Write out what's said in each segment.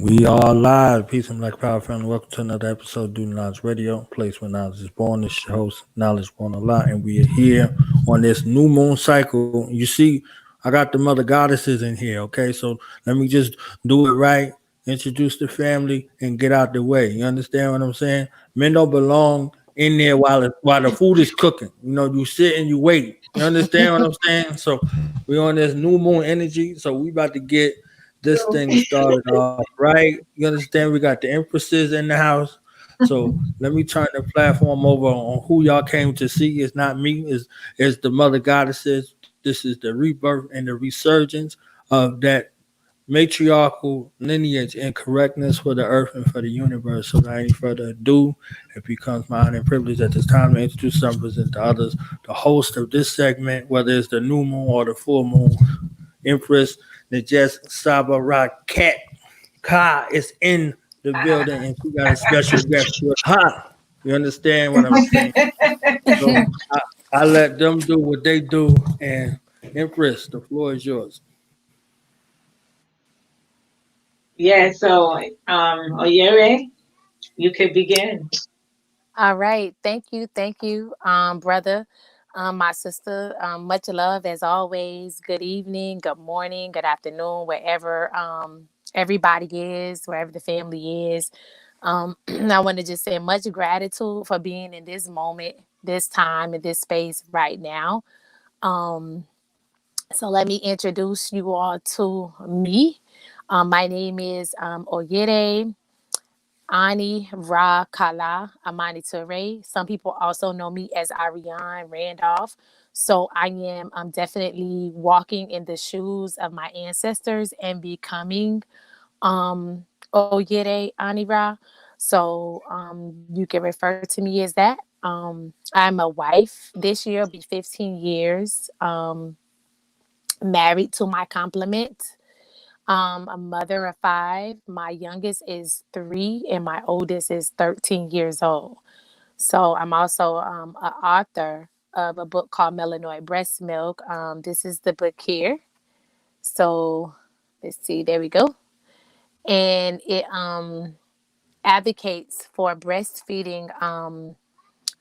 We are live. Peace and Black Power family. Welcome to another episode of DoThaknowledge Radio, place where knowledge is born. This is your host, Knowledge Born a Lot, and we are here on this new moon cycle. You see, I got the mother goddesses in here, okay? So let me just do it right, introduce the family, and get out the way. You understand what I'm saying? Men don't belong in there while the food is cooking. You know, you sit and you wait. You understand what I'm saying? So we on this new moon energy, so we about to get this thing started off right. You understand? We got the empresses in the house. So let me turn the platform over on who y'all came to see. It's not me, it's the mother goddesses. This is the rebirth and the resurgence of that matriarchal lineage and correctness for the earth and for the universe. So without any further ado, it becomes my honor and privilege at this time to introduce some, present to others, the host of this segment, whether it's the new moon or the full moon, Empress Nigist Saba Khet is in the building, and she got a special guest with her. You understand what I'm saying? So I let them do what they do, and Empress, the floor is yours. Yeah, so Oyere, you could begin. All right. Thank you, brother. My sister, much love as always. Good evening, good morning, good afternoon, wherever everybody is, wherever the family is. I want to just say much gratitude for being in this moment, this time, in this space right now. So let me introduce you all to me. My name is Oyere Ani Ra Kala Amani Ture. Some people also know me as Ariane Randolph. So I am definitely walking in the shoes of my ancestors and becoming Oyere Ani Ra. So you can refer to me as that. I'm a wife. This year will be 15 years. Married to my complement. A mother of 5. My youngest is 3 and my oldest is 13 years old. So I'm also an author of a book called Melanoid Breastmilk. This is the book here. So let's see, there we go. And it advocates for breastfeeding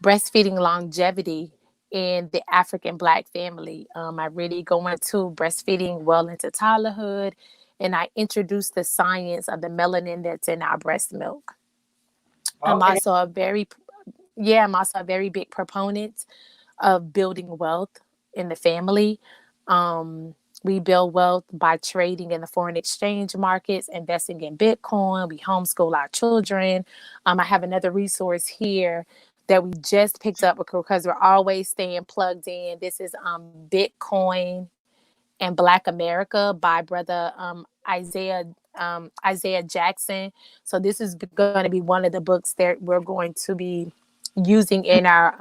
longevity in the Afrikan Black family. I really go into breastfeeding well into toddlerhood, and I introduce the science of the melanin that's in our breast milk. Okay. I'm also a very big proponent of building wealth in the family. We build wealth by trading in the foreign exchange markets, investing in Bitcoin. We homeschool our children. I have another resource here that we just picked up because we're always staying plugged in. This is Bitcoin and Black America by brother Isaiah Jackson. So this is going to be one of the books that we're going to be using in our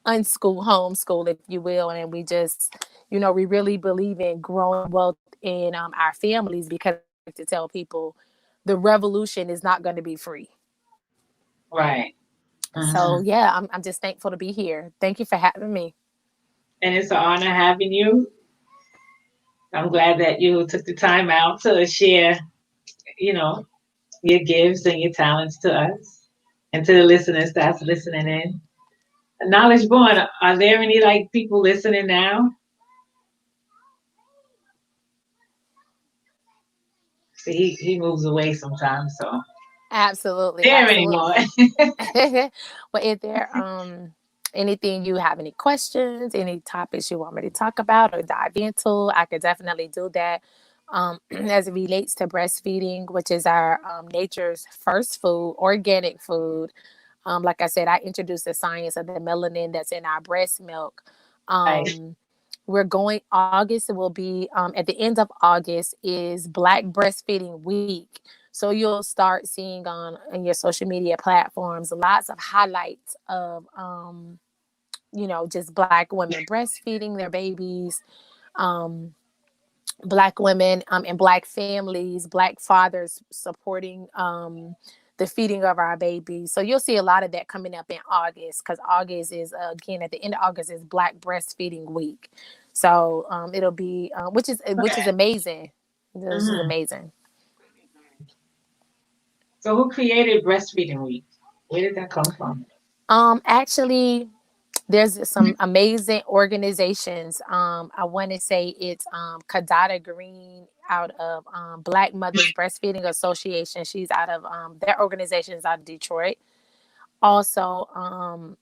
homeschool, if you will. And we just, we really believe in growing wealth in our families, because I like to tell people the revolution is not going to be free. Right. So yeah, I'm just thankful to be here. Thank you for having me. And it's an honor having you. I'm glad that you took the time out to share, your gifts and your talents to us and to the listeners that's listening in. Knowledge Born, are there any people listening now? See, he moves away sometimes, so absolutely. There anymore. Well, if there anything you have any questions, any topics you want me to talk about or dive into, I could definitely do that. As it relates to breastfeeding, which is our nature's first food, organic food. Like I said, I introduced the science of the melanin that's in our breast milk. We're going August. It will be at the end of August is Black Breastfeeding Week. So you'll start seeing on your social media platforms lots of highlights of just Black women breastfeeding their babies, Black women and Black families, Black fathers supporting the feeding of our babies. So you'll see a lot of that coming up in August, because August is, again, at the end of August is Black Breastfeeding Week. So it'll be, which is amazing. This is amazing. So who created Breastfeeding Week? Where did that come from? Actually, there's some amazing organizations. I want to say it's Kadada Green out of Black Mothers Breastfeeding Association. She's out of their organization is out of Detroit. Also,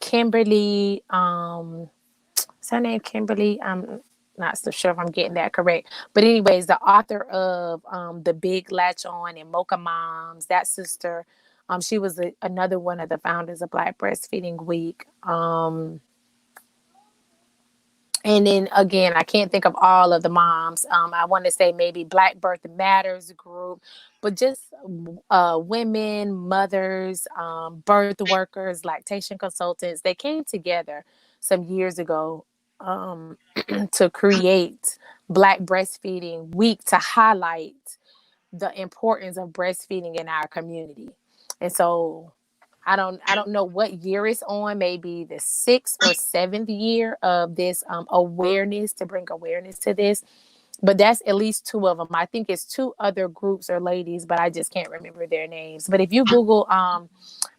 Kimberly, what's her name? Kimberly. I'm not so sure if I'm getting that correct. But anyways, the author of The Big Latch On and Mocha Moms, that sister, she was another one of the founders of Black Breastfeeding Week. And then again, I can't think of all of the moms. I want to say maybe Black Birth Matters group, but just women, mothers, birth workers, lactation consultants. They came together some years ago to create Black Breastfeeding Week to highlight the importance of breastfeeding in our community. And so I don't know what year it's on, maybe the 6th or 7th year of this awareness, to bring awareness to this. But that's at least 2 of them. I think it's 2 other groups or ladies, but I just can't remember their names. But if you Google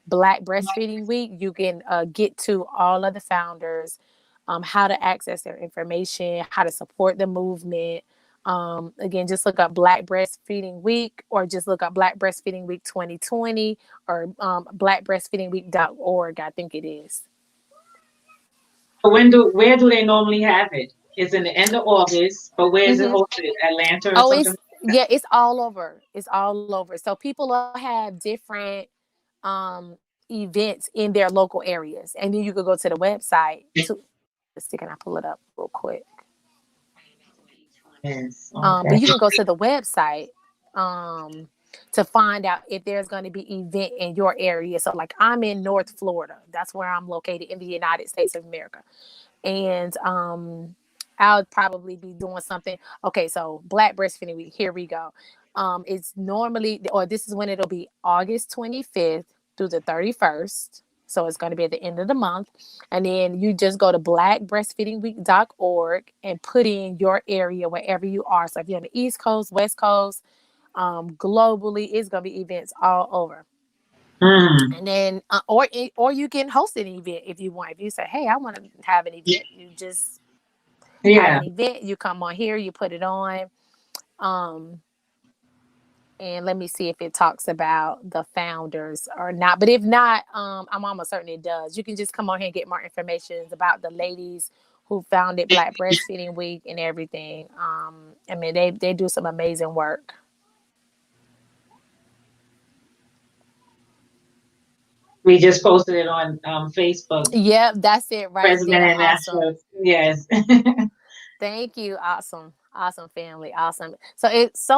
Black Breastfeeding Week, you can get to all of the founders, how to access their information, how to support the movement. Again, just look up Black Breastfeeding Week, or just look up Black Breastfeeding Week 2020, or blackbreastfeedingweek.org, I think it is. Where do they normally have it? It's in the end of August, but where is it hosted? Atlanta or something? It's all over. It's all over. So people will have different events in their local areas, and then you could go to the website to. Can I pull it up real quick? Yes. Okay. But you can go to the website to find out if there's going to be event in your area. So like I'm in North Florida. That's where I'm located in the United States of America. And I'll probably be doing something. Okay, so Black Breastfeeding Week, here we go. It's normally, or this is when it'll be August 25th through the 31st. So it's going to be at the end of the month. And then you just go to blackbreastfeedingweek.org and put in your area wherever you are. So if you're on the East Coast, West Coast, globally, it's going to be events all over. And then, or you can host an event if you want. If you say, hey, I want to have an event, you just have an event. You come on here, you put it on. And let me see if it talks about the founders or not. But if not, I'm almost certain it does. You can just come on here and get more information about the ladies who founded Black Breastfeeding Week and everything. I mean, they do some amazing work. We just posted it on Facebook. Yep, that's it right President there. and Awesome. Yes. Thank you. Awesome family. Awesome. So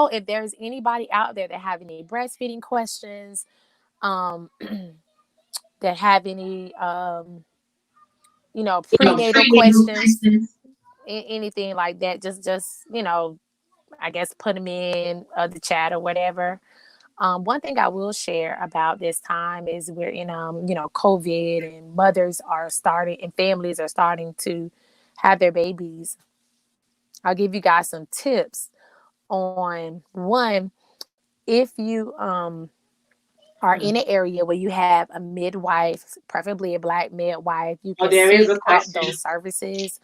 if there's anybody out there that have any breastfeeding questions, that have any prenatal questions, anything like that, just I guess put them in the chat or whatever. One thing I will share about this time is we're in COVID, and mothers are starting and families are starting to have their babies. I'll give you guys some tips on one. If you are in an area where you have a midwife, preferably a Black midwife, you can seek out those services.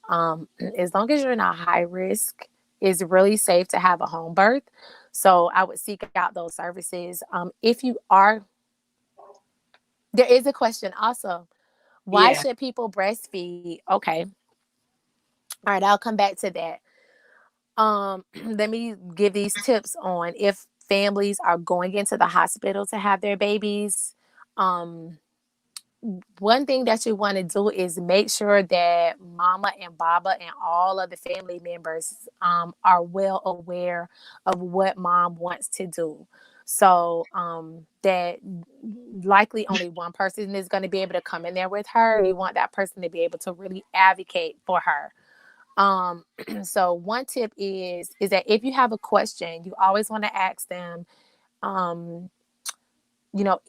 As long as you're not high risk, it's really safe to have a home birth. So I would seek out those services. If you are, there is a question also. Why should people breastfeed? Okay. All right, I'll come back to that. Let me give these tips on if families are going into the hospital to have their babies. One thing that you want to do is make sure that mama and baba and all of the family members are well aware of what mom wants to do. So that likely only one person is going to be able to come in there with her. You want that person to be able to really advocate for her. So one tip is that if you have a question, you always want to ask them,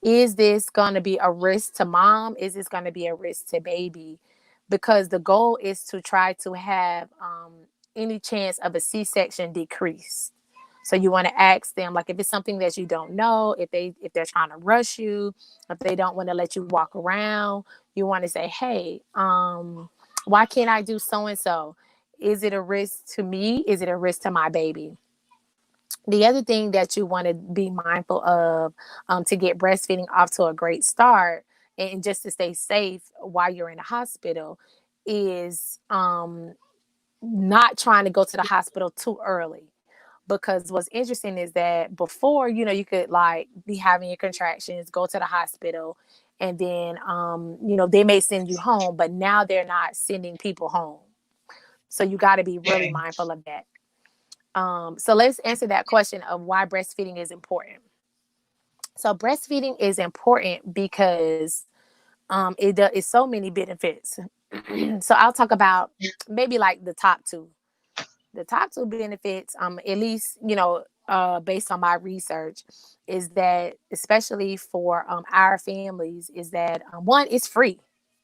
is this going to be a risk to mom? Is this going to be a risk to baby? Because the goal is to try to have any chance of a C-section decreased. So you want to ask them, like, if it's something that you don't know, if they're trying to rush you, if they don't want to let you walk around, you want to say, hey, why can't I do so and so? Is it a risk to me? Is it a risk to my baby? The other thing that you want to be mindful of, to get breastfeeding off to a great start and just to stay safe while you're in the hospital, is not trying to go to the hospital too early. Because what's interesting is that before, you could like be having your contractions, go to the hospital, and then, they may send you home, but now they're not sending people home. So you got to be really mindful of that. So let's answer that question of why breastfeeding is important. So breastfeeding is important because it's so many benefits. So I'll talk about maybe like the top two. The top two benefits, at least, based on my research, is that especially for our families, is that one, it's free.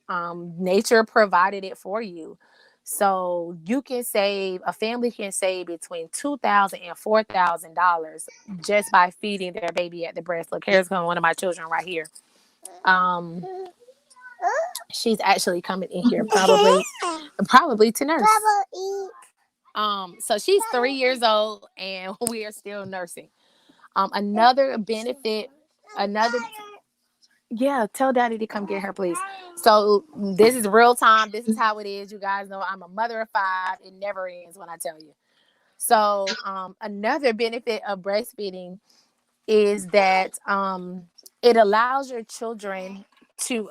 Nature provided it for you. So a family can save between $2,000 and $4,000 just by feeding their baby at the breast. Look, here's one of my children right here. She's actually coming in here probably to nurse. So she's 3 years old and we are still nursing. Another benefit, tell daddy to come get her, please. So this is real time. This is how it is. You guys know I'm a mother of 5. It never ends when I tell you. So another benefit of breastfeeding is that it allows your children to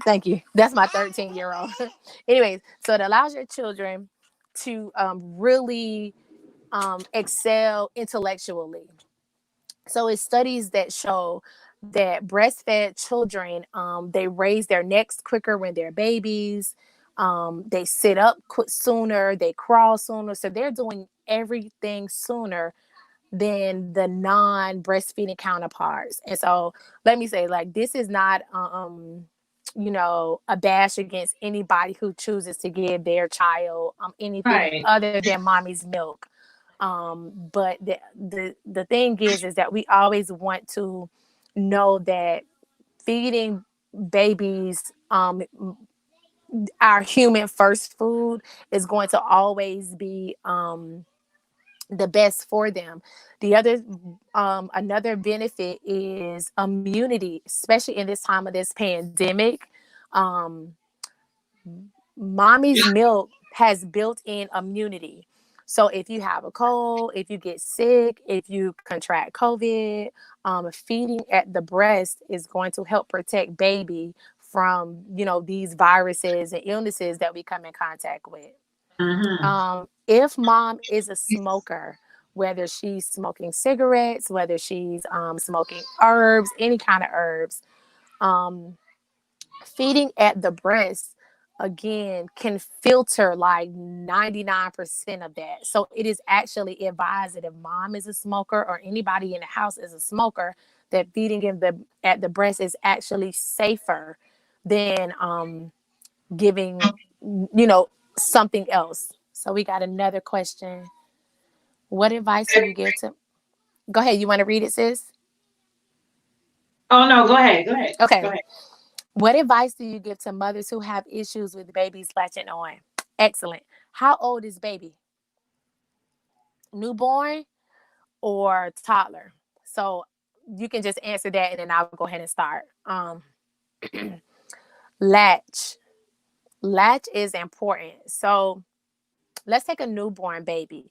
thank you. That's my 13-year-old. Anyways, so it allows your children to really excel intellectually. So it's studies that show that breastfed children, they raise their necks quicker when they're babies. They sit up sooner. They crawl sooner. So they're doing everything sooner than the non-breastfeeding counterparts. And so let me say, like, this is not a bash against anybody who chooses to give their child anything other than mommy's milk. But the thing is that we always want to know that feeding babies our human first food is going to always be the best for them. The other another benefit is immunity, especially in this time of this pandemic. Mommy's milk has built-in immunity. So if you have a cold, if you get sick, if you contract COVID, feeding at the breast is going to help protect baby from, these viruses and illnesses that we come in contact with. Mm-hmm. If mom is a smoker, whether she's smoking cigarettes, whether she's smoking herbs, any kind of herbs, feeding at the breast, again, can filter like 99% of that. So it is actually advised that if mom is a smoker or anybody in the house is a smoker, that feeding at the breast is actually safer than giving, something else. So we got another question. What advice do you give to... Go ahead. You want to read it, sis? Oh, no, go ahead. Okay. Go ahead. What advice do you give to mothers who have issues with babies latching on? Excellent. How old is baby? Newborn or toddler? So you can just answer that and then I'll go ahead and start. Latch is important. So let's take a newborn baby.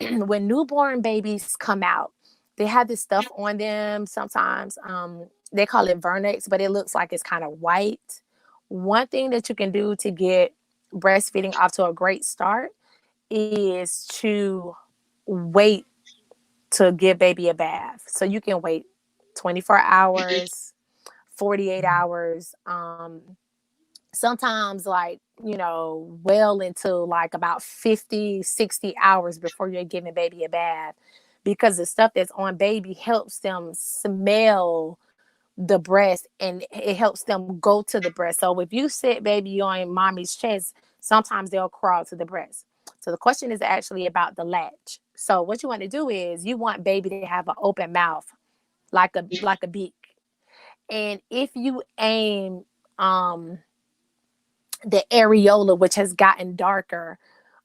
When newborn babies come out, they have this stuff on them. Sometimes they call it vernix, but it looks like it's kind of white. One thing that you can do to get breastfeeding off to a great start is to wait to give baby a bath. So you can wait 24 hours, 48 hours. Sometimes well into like about 50, 60 hours before you're giving baby a bath, because the stuff that's on baby helps them smell the breast and it helps them go to the breast. So if you sit baby on mommy's chest, sometimes they'll crawl to the breast. So the question is actually about the latch. So what you want to do is you want baby to have an open mouth, like a beak. And if you aim the areola, which has gotten darker,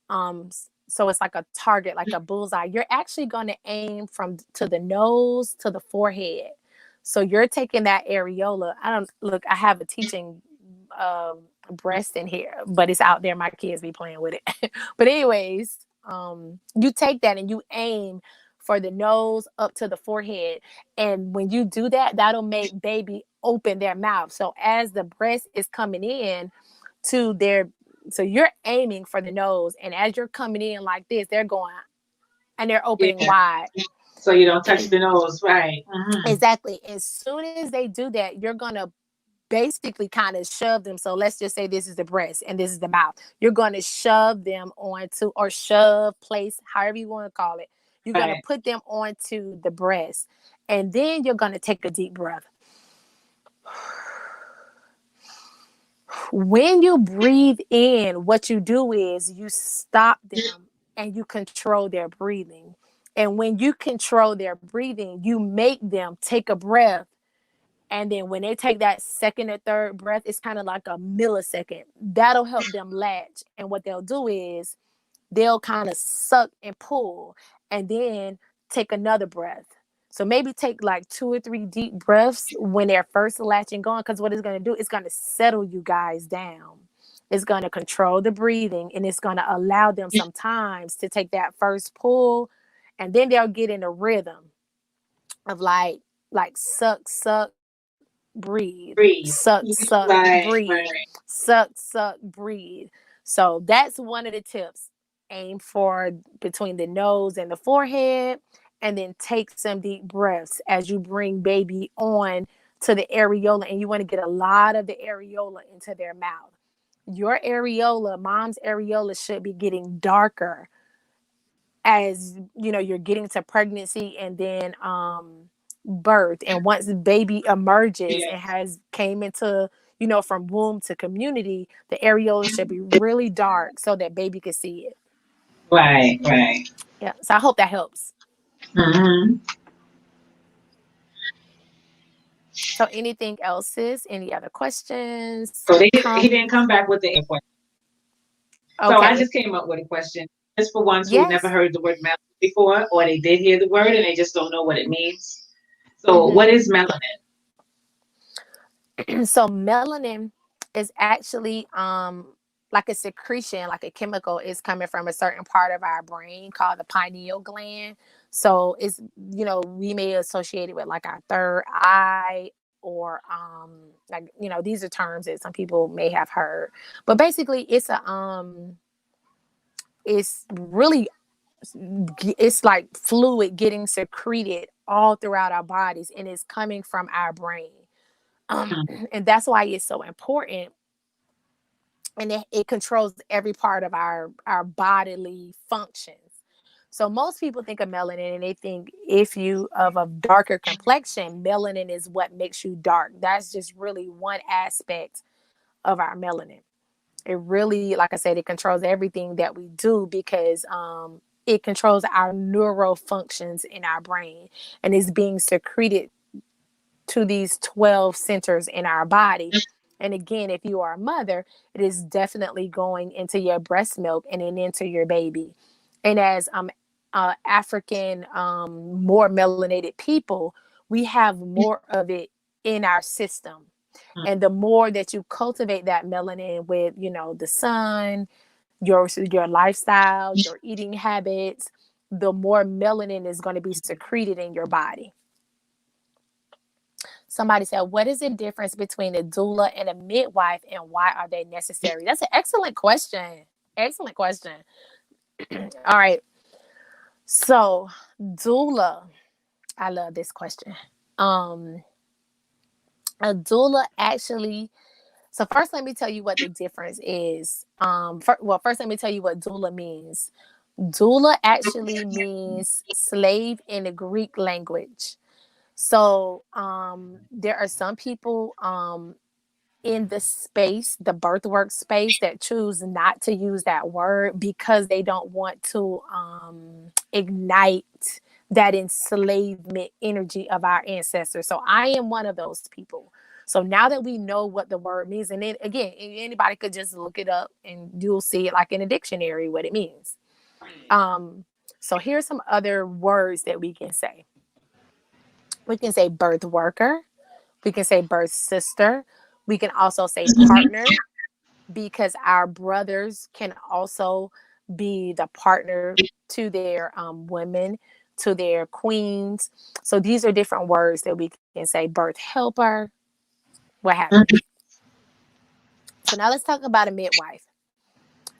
so it's like a target, like a bullseye, you're actually going to aim from to the nose to the forehead. So you're taking that areola. I have a teaching breast in here, but it's out there. My kids be playing with it. But anyways, you take that and you aim for the nose up to the forehead. And when you do that, that'll make baby open their mouth. So as the breast is coming in to their, so you're aiming for the nose, and as you're coming in like this, they're going and they're opening wide. So you don't touch the nose, right? Mm-hmm. Exactly. As soon as they do that, you're going to basically kind of shove them. So let's just say this is the breast and this is the mouth. You're going to shove them onto, or shove, place, however you want to call it. You're going to put them onto the breast. And then you're going to take a deep breath. When you breathe in, what you do is you stop them and you control their breathing. And when you control their breathing, you make them take a breath. And then when they take that second or third breath, it's kind of like a millisecond. That'll help them latch. And what they'll do is they'll kind of suck and pull and then take another breath. So maybe take like 2 or 3 deep breaths when they're first latching on, because what it's going to do, it's going to settle you guys down. It's going to control the breathing, and it's going to allow them sometimes to take that first pull, and then they'll get in a rhythm of like suck, suck, breathe. Suck, suck, breathe. Suck, suck, breathe. So that's one of the tips. Aim for between the nose and the forehead, and then take some deep breaths as you bring baby on to the areola, and you want to get a lot of the areola into their mouth. Your areola, mom's areola, should be getting darker as you're getting to pregnancy and then birth. And once the baby emerges and has came into from womb to community, the areola should be really dark so that baby can see it. Right. Yeah, so I hope that helps. Mm-hmm. So anything else, sis? Any other questions? So he didn't come back with the question. Okay. So I just came up with a question. Just for ones who never heard the word melanin before, or they did hear the word and they just don't know what it means. So what is melanin? So melanin is actually like a secretion, like a chemical is coming from a certain part of our brain called the pineal gland. So it's, we may associate it with like our third eye, or like, these are terms that some people may have heard. But basically it's it's like fluid getting secreted all throughout our bodies, and it's coming from our brain. And that's why it's so important. And it controls every part of our bodily functions. So most people think of melanin and they think if you of a darker complexion, melanin is what makes you dark. That's just really one aspect of our melanin. It really, like I said, it controls everything that we do, because it controls our neural functions in our brain, and is being secreted to these 12 centers in our body. And again, if you are a mother, it is definitely going into your breast milk and then into your baby. And as African, more melanated people, we have more of it in our system. And the more that you cultivate that melanin with, the sun, your lifestyle, your eating habits, the more melanin is going to be secreted in your body. Somebody said, what is the difference between a doula and a midwife, and why are they necessary? That's an excellent question. Excellent question. All right. So doula, I love this question. A doula actually, so first let me tell you what the difference is. First let me tell you what doula means. Doula actually means slave in the Greek language. So there are some people in the space, the birth work space, that choose not to use that word because they don't want to ignite that enslavement energy of our ancestors. So I am one of those people. So now that we know what the word means, and then again, anybody could just look it up and you'll see it like in a dictionary what it means. So here's some other words that we can say. We can say birth worker. We can say birth sister. We can also say partner, because our brothers can also be the partner to their women, to their queens. So these are different words that we can say: birth helper, what have you. So now let's talk about a midwife.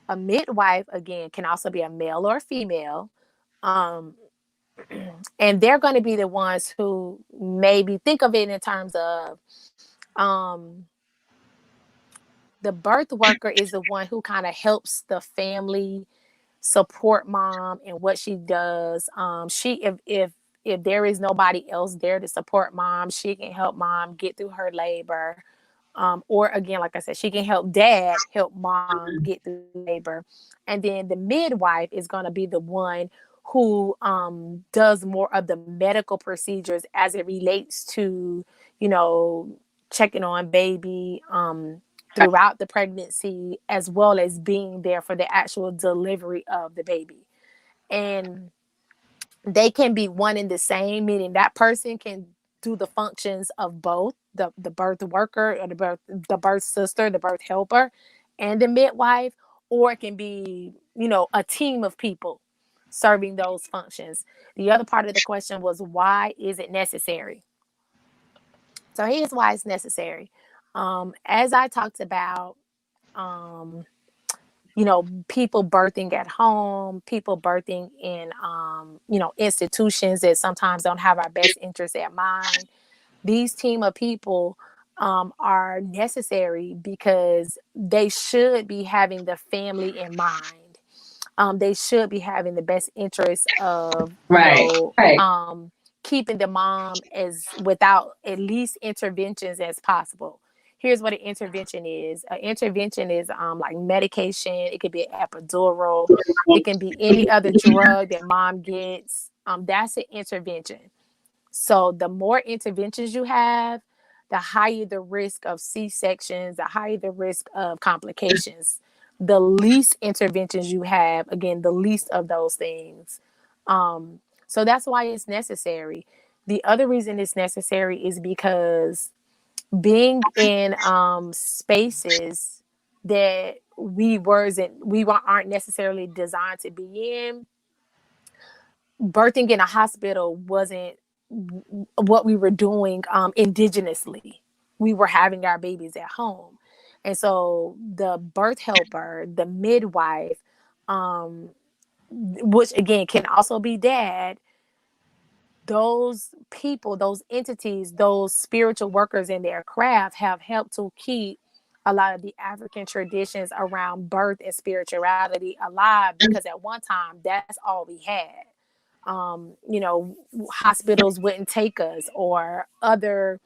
A midwife, again, can also be a male or female. And they're going to be the ones who maybe think of it in terms of the birth worker is the one who kind of helps the family support mom and what she does. If there is nobody else there to support mom, she can help mom get through her labor. Or again, like I said, she can help dad help mom get through labor. And then the midwife is going to be the one who does more of the medical procedures as it relates to, checking on baby throughout the pregnancy, as well as being there for the actual delivery of the baby. And they can be one and the same, meaning that person can do the functions of both the birth worker or the birth sister, the birth helper, and the midwife, or it can be, a team of people serving those functions. The other part of the question was, why is it necessary? So here's why it's necessary. As I talked about, people birthing at home, people birthing in, institutions that sometimes don't have our best interests at mind. These team of people are necessary because they should be having the family in mind. They should be having the best interest of, keeping the mom as without at least interventions as possible. Here's what an intervention is. An intervention is like medication. It could be an epidural. It can be any other drug that mom gets. That's an intervention. So the more interventions you have, the higher the risk of C-sections, the higher the risk of complications. The least interventions you have, again, the least of those things. So that's why it's necessary. The other reason it's necessary is because being in spaces that we aren't necessarily designed to be in, birthing in a hospital wasn't what we were doing indigenously. We were having our babies at home. And so the birth helper, the midwife, which again can also be dad, those people, those entities, those spiritual workers in their craft have helped to keep a lot of the African traditions around birth and spirituality alive, because at one time that's all we had. Hospitals wouldn't take us, or other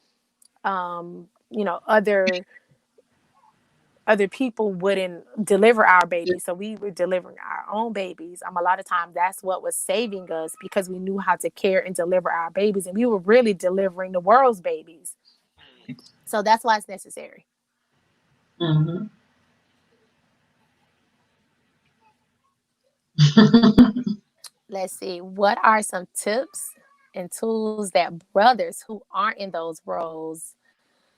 people wouldn't deliver our babies. So we were delivering our own babies. A lot of times that's what was saving us, because we knew how to care and deliver our babies, and we were really delivering the world's babies. So that's why it's necessary. Mm-hmm. Let's see. What are some tips and tools that brothers who aren't in those roles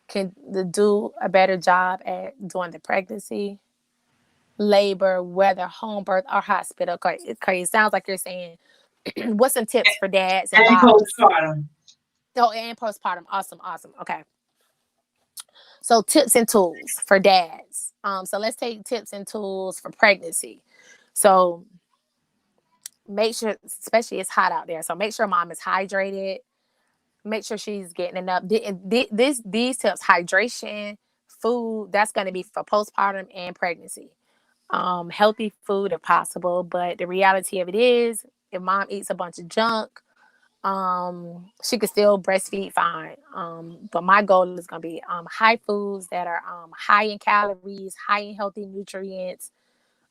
can do a better job at during the pregnancy, labor, whether home birth or hospital? It sounds like you're saying, what's some tips for dads and postpartum? Oh, and postpartum. Awesome. Okay. So tips and tools for dads. So let's take tips and tools for pregnancy. So make sure, especially it's hot out there, so make sure mom is hydrated. Make sure she's getting enough. These tips: hydration, food. That's going to be for postpartum and pregnancy. Healthy food if possible. But the reality of it is, if mom eats a bunch of junk, she could still breastfeed fine. But my goal is gonna be high foods that are high in calories, high in healthy nutrients,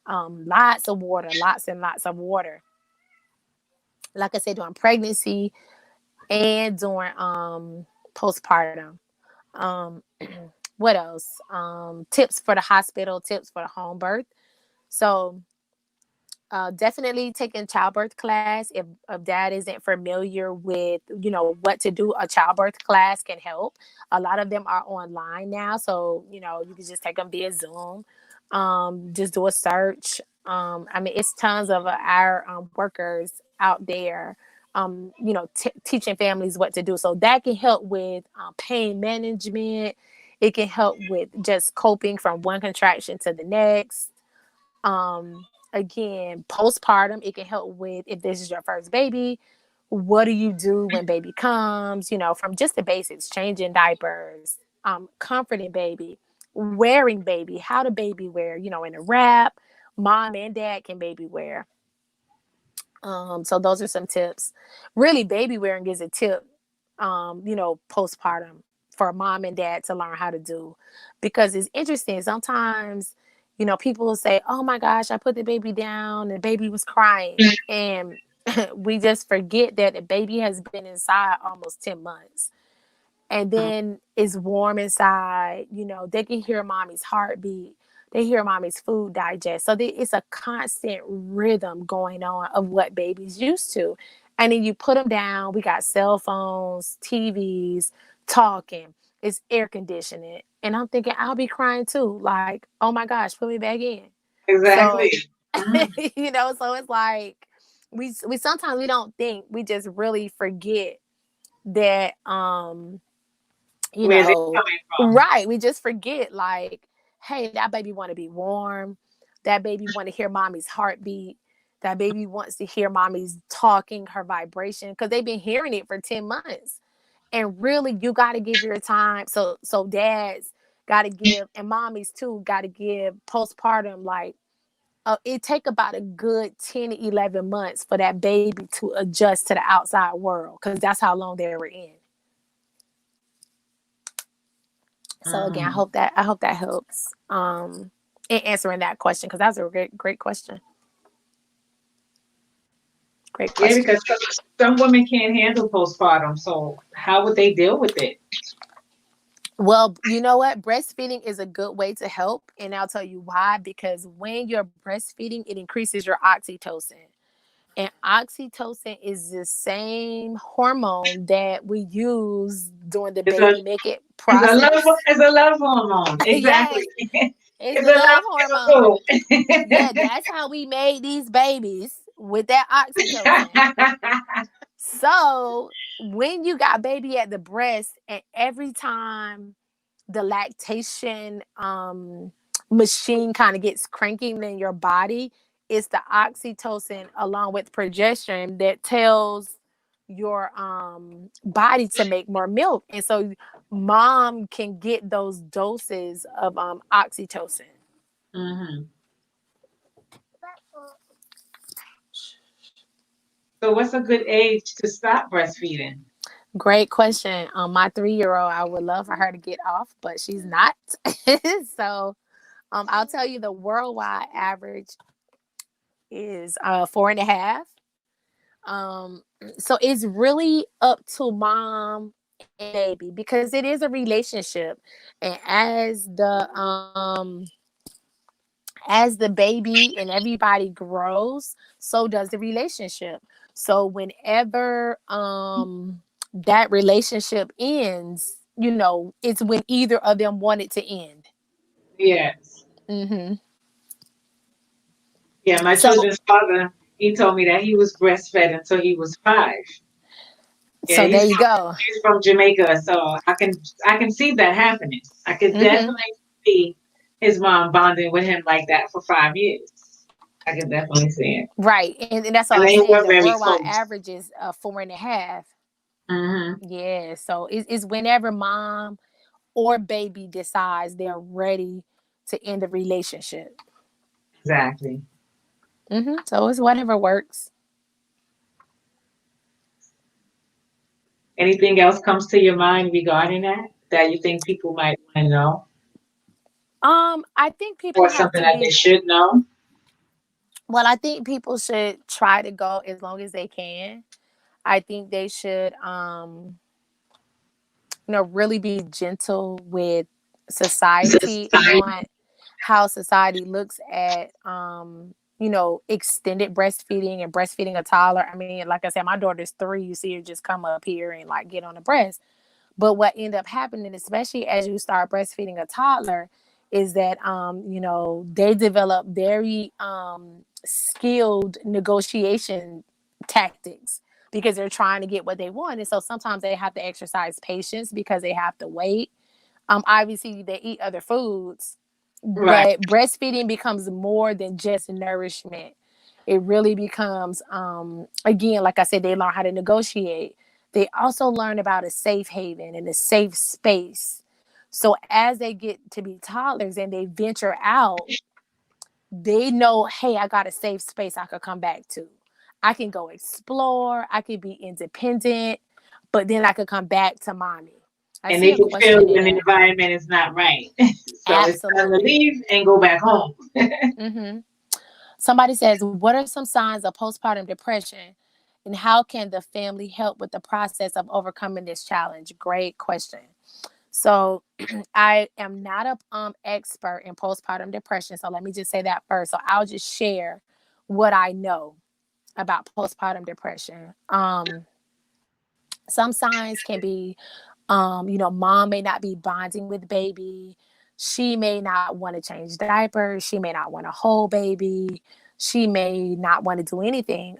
lots of water, lots and lots of water. Like I said, during pregnancy and during postpartum. Um, what else? Tips for the hospital, tips for the home birth. So definitely taking childbirth class. If dad isn't familiar with, what to do, a childbirth class can help. A lot of them are online now. So, you can just take them via Zoom. Just do a search. I mean, it's tons of our workers out there, teaching families what to do. So that can help with pain management. It can help with just coping from one contraction to the next. Again, postpartum, it can help with if this is your first baby. What do you do when baby comes? From just the basics, changing diapers, comforting baby, wearing baby, how to baby wear, in a wrap. Mom and dad can baby wear. So those are some tips. Really, baby wearing is a tip, postpartum for mom and dad to learn how to do, because it's interesting. Sometimes, people will say, oh my gosh, I put the baby down and the baby was crying. And we just forget that the baby has been inside almost 10 months. And then it's warm inside, they can hear mommy's heartbeat. They hear mommy's food digest. So it's a constant rhythm going on of what baby's used to. And then you put them down. We got cell phones, TVs, talking. It's air conditioning. And I'm thinking, I'll be crying too. Like, oh my gosh, put me back in. Exactly. So, so it's like we sometimes we don't think, we just really forget that Where's it coming from? right, we just forget, like, hey, that baby want to be warm, that baby want to hear mommy's heartbeat, that baby wants to hear mommy's talking, her vibration, because they've been hearing it for 10 months. And really, you got to give your time. So dads got to give, and mommies too got to give postpartum, like, it take about a good 10 to 11 months for that baby to adjust to the outside world, because that's how long they were in. So again, I hope that helps in answering that question, because that's a great question. Great question. Yeah, because some women can't handle postpartum. So how would they deal with it? Well, you know what? Breastfeeding is a good way to help. And I'll tell you why. Because when you're breastfeeding, it increases your oxytocin. And oxytocin is the same hormone that we use during the baby making process. It's a love hormone. Exactly. Yes, it's a love hormone. Yeah, that's how we made these babies, with that oxytocin. So when you got baby at the breast, and every time the lactation machine kind of gets cranking in your body, it's the oxytocin along with progesterone that tells your body to make more milk. And so mom can get those doses of oxytocin. Mm-hmm. So what's a good age to stop breastfeeding? Great question. My 3-year-old, I would love for her to get off, but she's not. So I'll tell you, the worldwide average is 4.5. So it's really up to mom and baby, because it is a relationship. And as the baby and everybody grows, so does the relationship. So whenever that relationship ends, it's when either of them want it to end. Yes. Mm-hmm. Yeah, my children's father, he told me that he was breastfed until he was 5. Yeah, so there you go. He's from Jamaica, so I can see that happening. I could definitely see his mom bonding with him like that for 5 years. I can definitely see it. Right, and that's all I'm saying. The worldwide average is 4.5. Mm-hmm. Yeah, so it's whenever mom or baby decides they're ready to end the relationship. Exactly. So it's whatever works. Anything else comes to your mind regarding that you think people might want to know, I think people or have something to that they be, should know? well, I think people should try to go as long as they can. I think they should, really be gentle with society on how society looks at, extended breastfeeding and breastfeeding a toddler. I mean, like I said, my daughter's 3. You see her just come up here and like get on the breast. But what ended up happening, especially as you start breastfeeding a toddler, is that they develop very skilled negotiation tactics because they're trying to get what they want. And so sometimes they have to exercise patience because they have to wait. Obviously they eat other foods, Right. but breastfeeding becomes more than just nourishment. It really becomes, again, like I said, they learn how to negotiate. They also learn about a safe haven and a safe space. So as they get to be toddlers and they venture out, they know, hey, I got a safe space I could come back to. I can go explore. I can be independent, but then I could come back to mommy. I And see they a can feel question in when the there. environment is not right. So it's time to Absolutely. leave and go back home. Mm-hmm. Somebody says, what are some signs of postpartum depression and how can the family help with the process of overcoming this challenge? Great question. So I am not a expert in postpartum depression. So let me just say that first. So I'll just share what I know about postpartum depression. Some signs can be, mom may not be bonding with baby. She may not want to change diapers. She may not want to hold baby. She may not want to do anything.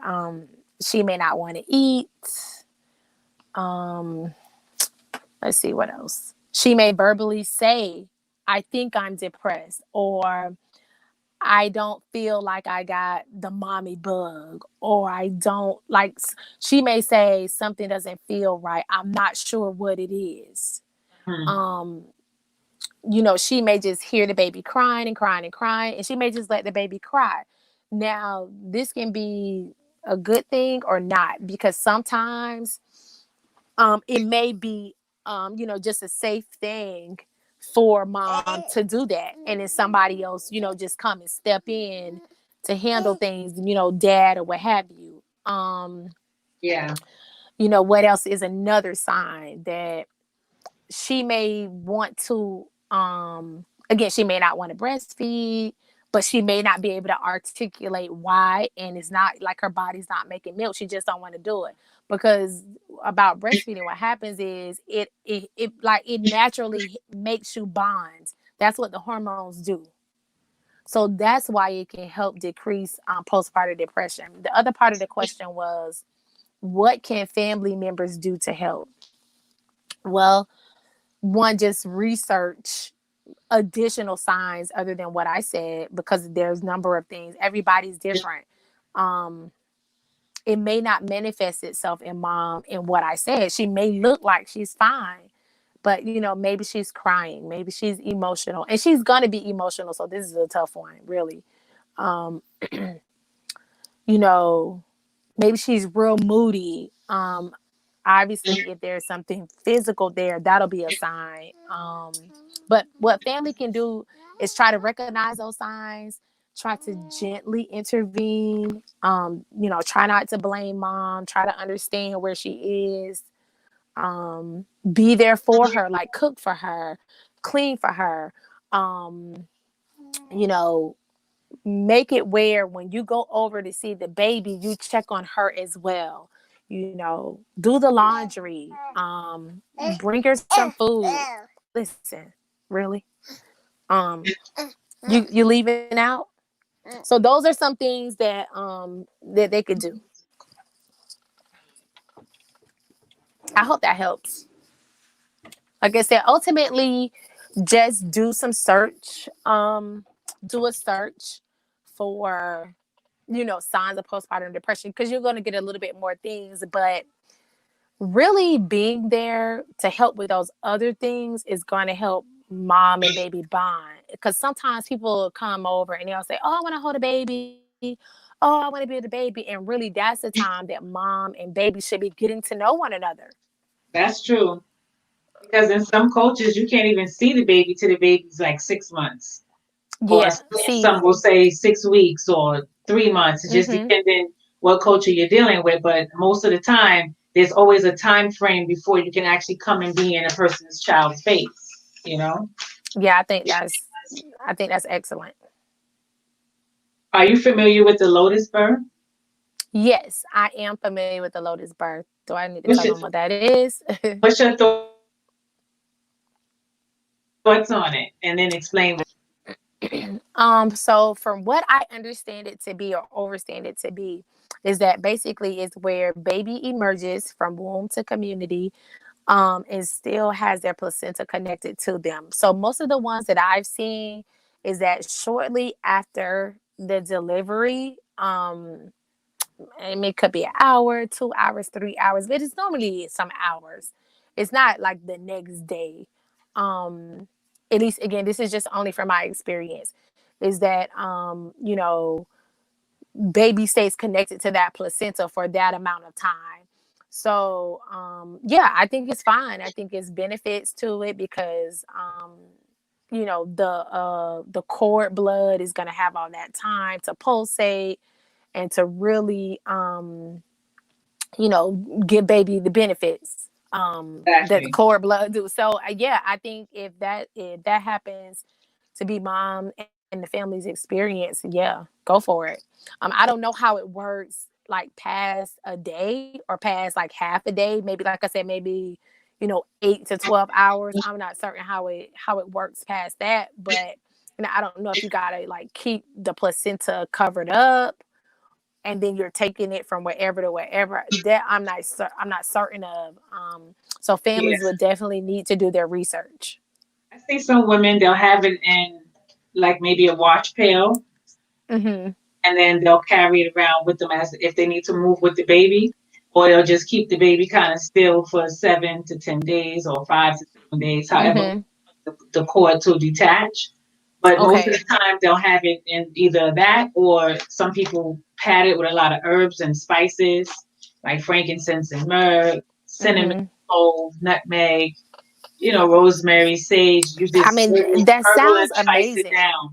She may not want to eat. Um, let's see what else. She may verbally say, I think I'm depressed, or I don't feel like I got the mommy bug, or I don't like, she may say something doesn't feel right. I'm not sure what it is. Hmm. Um, she may just hear the baby crying and crying and crying, and she may just let the baby cry. Now, this can be a good thing or not, because sometimes it may be, just a safe thing for mom to do that. And then somebody else, just come and step in to handle things, dad or what have you. Yeah. What else is another sign that she may want to, again, she may not want to breastfeed, but she may not be able to articulate why. And it's not like her body's not making milk. She just don't want to do it. Because about breastfeeding, what happens is it naturally makes you bond. That's what the hormones do. So that's why it can help decrease postpartum depression. The other part of the question was, what can family members do to help? Well, one, just research additional signs other than what I said, because there's a number of things. Everybody's different. Um, it may not manifest itself in mom in what I said. She may look like she's fine, but maybe she's crying, maybe she's emotional, and she's gonna be emotional. So this is a tough one, really. Um, you know, maybe she's real moody. Obviously, if there's something physical there, that'll be a sign. But what family can do is try to recognize those signs, try to gently intervene. Try not to blame mom, try to understand where she is. Be there for her, like cook for her, clean for her. Um, you know, make it where when you go over to see the baby, you check on her as well. Do the laundry, bring her some food. Listen, really? Um, you leaving out? So those are some things that they could do. I hope that helps. Like I said, ultimately, just do some search. Do a search for signs of postpartum depression, because you're going to get a little bit more things, but really being there to help with those other things is going to help mom and baby bond. Because sometimes people come over and they'll say, oh, I want to hold a baby. Oh, I want to be with the baby. And really, that's the time that mom and baby should be getting to know one another. That's true. Because in some cultures, you can't even see the baby till the baby's like 6 months. Or Yeah. See. some will say 6 weeks or 3 months, just Mm-hmm. depending what culture you're dealing with. But most of the time, there's always a time frame before you can actually come and be in a person's child's face, you know? Yeah, I think that's excellent. Are you familiar with the lotus birth? Yes, I am familiar with the lotus birth. Do I need to What's tell your, them what that is? what's your thoughts on it? And then explain. So from what I understand it to be or overstand it to be, is that basically is where baby emerges from womb to community, and still has their placenta connected to them. So most of the ones that I've seen is that shortly after the delivery, and it could be an hour, 2 hours, 3 hours, but it's normally some hours. It's not like the next day. At least again, this is just only from my experience, is that baby stays connected to that placenta for that amount of time. So yeah, I think it's fine. I think it's benefits to it because the cord blood is gonna have all that time to pulsate and to really give baby the benefits that the Exactly. cord blood do. So yeah, I think if that happens to be mom and the family's experience, yeah, go for it. I don't know how it works like past a day or past like half a day. Maybe like I said, maybe 8 to 12 hours. I'm not certain how it works past that, but I don't know if you gotta like keep the placenta covered up and then you're taking it from wherever to wherever. That I'm not certain of. So Yeah. families would definitely need to do their research. I see some women, they'll have it in like maybe a wash pail, Mm-hmm. and then they'll carry it around with them as if they need to move with the baby, or they'll just keep the baby kind of still for 7 to 10 days or 5 to 7 days, however Mm-hmm. the cord to detach. But most of Okay. the time, they'll have it in either that or some people pat it with a lot of herbs and spices like frankincense and myrrh, cinnamon, Mm-hmm. clove, nutmeg, rosemary, sage. You I just mean, that curdle and sounds spice it amazing. down.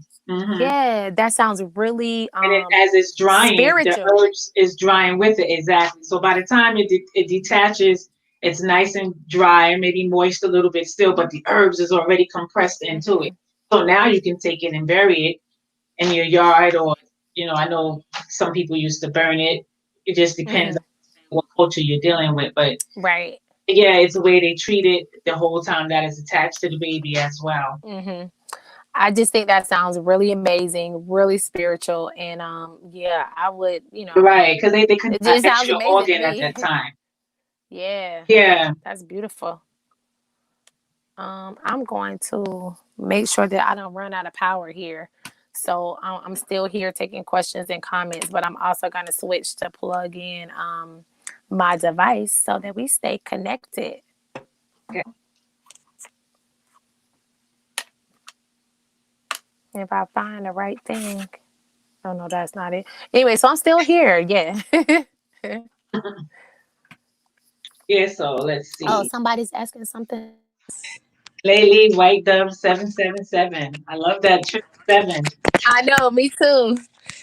Yeah, that sounds really And it, as it's drying, the spiritual. herbs is drying with it. Exactly. So by the time it detaches, it's nice and dry, maybe moist a little bit still, but the herbs is already compressed into it. Mm-hmm. So now you can take it and bury it in your yard, or I know some people used to burn it. It just depends Mm-hmm. on what culture you're dealing with, but Right. yeah, it's the way they treat it the whole time that is attached to the baby as well. Mm-hmm. I just think that sounds really amazing, really spiritual, and yeah, I would, Right, because they could it have just sounds extra amazing to organ at me. that time. Yeah, Yeah. that's beautiful. I'm going to make sure that I don't run out of power here. So I'm still here taking questions and comments, but I'm also going to switch to plug in my device so that we stay connected. Okay. If I find the right thing. Oh no, that's not it. Anyway, so I'm still here. Yeah. Yeah, so let's Oh, see. somebody's asking something. Laile Whitedove 777. I love that triple seven. I know, me too.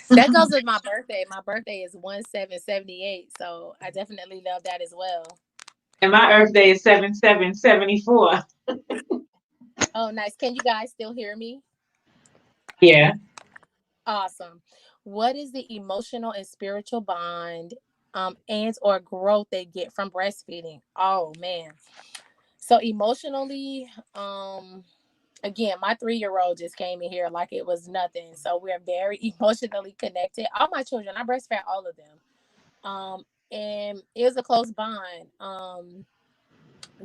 That goes with my birthday. My birthday is 1778, so I definitely love that as well. And my Earth Day is 7774. Oh, nice. Can you guys still hear me? Yeah. Awesome. What is the emotional and spiritual bond and or growth they get from breastfeeding? Oh man. So emotionally, again, my 3-year-old just came in here like it was nothing. So we're very emotionally connected. All my children, I breastfed all of them. And it was a close bond.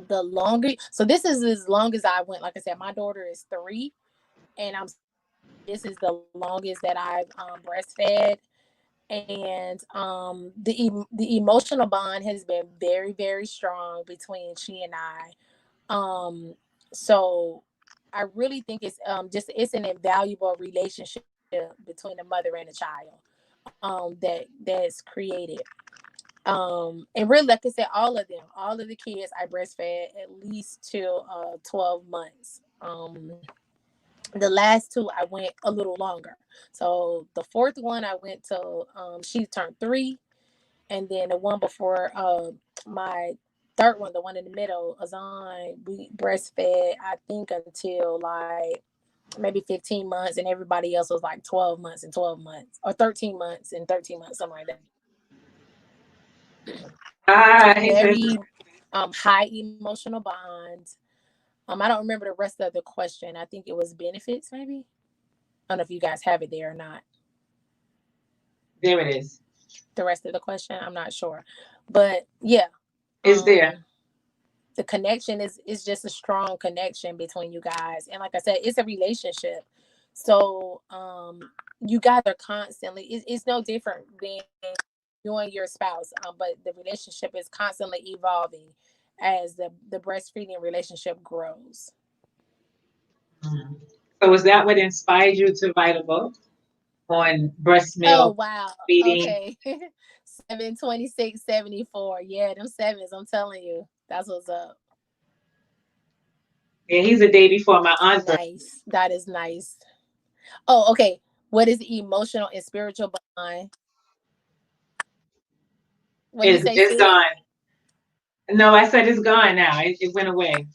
The longer, so this is as long as I went. Like I said, my daughter is 3, and this is the longest that I've breastfed. And the emotional bond has been very, very strong between she and I. So I really think it's an invaluable relationship between the mother and the child that's created. And really, like I said, all of the kids I breastfed at least till 12 months. The last two I went a little longer. So the fourth one I went till she turned 3, and then the one before my third one, the one in the middle, Azan, we breastfed I think until like maybe 15 months, and everybody else was like 12 months and 12 months, or 13 months and 13 months, something like that. Very high emotional bonds. I don't remember the rest of the question. I think it was benefits, maybe. I don't know if you guys have it there or not. There it is. The rest of the question, I'm not sure, but yeah, it's there. The connection is just a strong connection between you guys, and like I said, it's a relationship. So you guys are constantly. It's no different than you and your spouse, but the relationship is constantly evolving as the breastfeeding relationship grows. So is that what inspired you to write a book on breast milk? Oh wow! Feeding? Okay, 7/26/74. Yeah, them sevens. I'm telling you, that's what's up. Yeah, he's a day before my aunt's birthday. Nice. That is nice. Oh, okay. What is the emotional and spiritual bond? What you say? It's gone. No, I said it's gone now. It went away.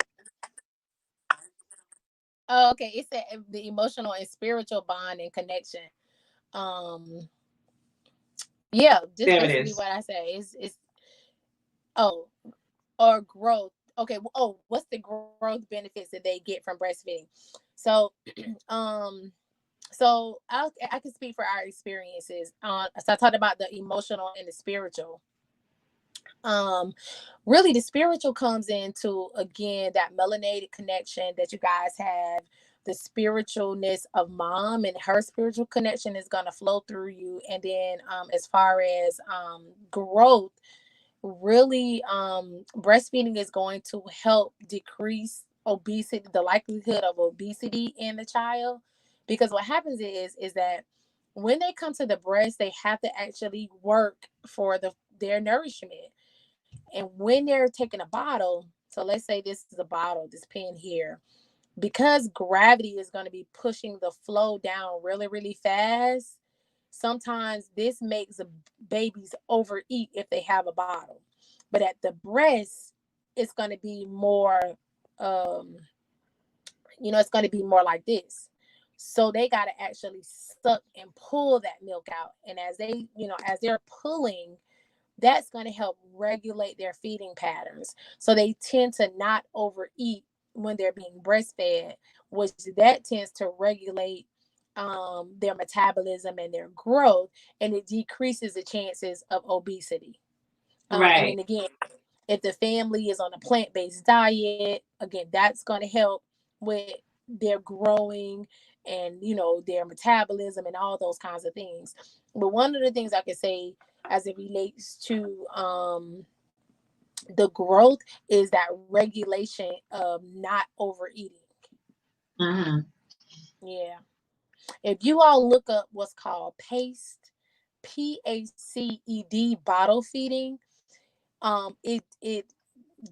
Oh, okay. It said the emotional and spiritual bond and connection. Yeah, just there basically what I say is or growth. Okay. Oh, what's the growth benefits that they get from breastfeeding? So, so I can speak for our experiences. So I talked about the emotional and the spiritual. Really the spiritual comes into, again, that melanated connection that you guys have. The spiritualness of mom and her spiritual connection is going to flow through you. And then as far as growth, really breastfeeding is going to help decrease obesity, the likelihood of obesity in the child, because what happens is that when they come to the breast, they have to actually work for their nourishment. And when they're taking a bottle, so let's say this is a bottle, this pen here, because gravity is going to be pushing the flow down really, really fast, sometimes this makes babies overeat if they have a bottle. But at the breast, it's going to be more, it's going to be more like this. So they got to actually suck and pull that milk out. And as they're pulling, that's going to help regulate their feeding patterns. So they tend to not overeat when they're being breastfed, which that tends to regulate their metabolism and their growth, and it decreases the chances of obesity. Right. And then again, if the family is on a plant-based diet, again, that's going to help with their growing and, their metabolism and all those kinds of things. But one of the things I could say as it relates to the growth is that regulation of not overeating. Mm-hmm. Yeah. If you all look up what's called PACED, PACED bottle feeding, it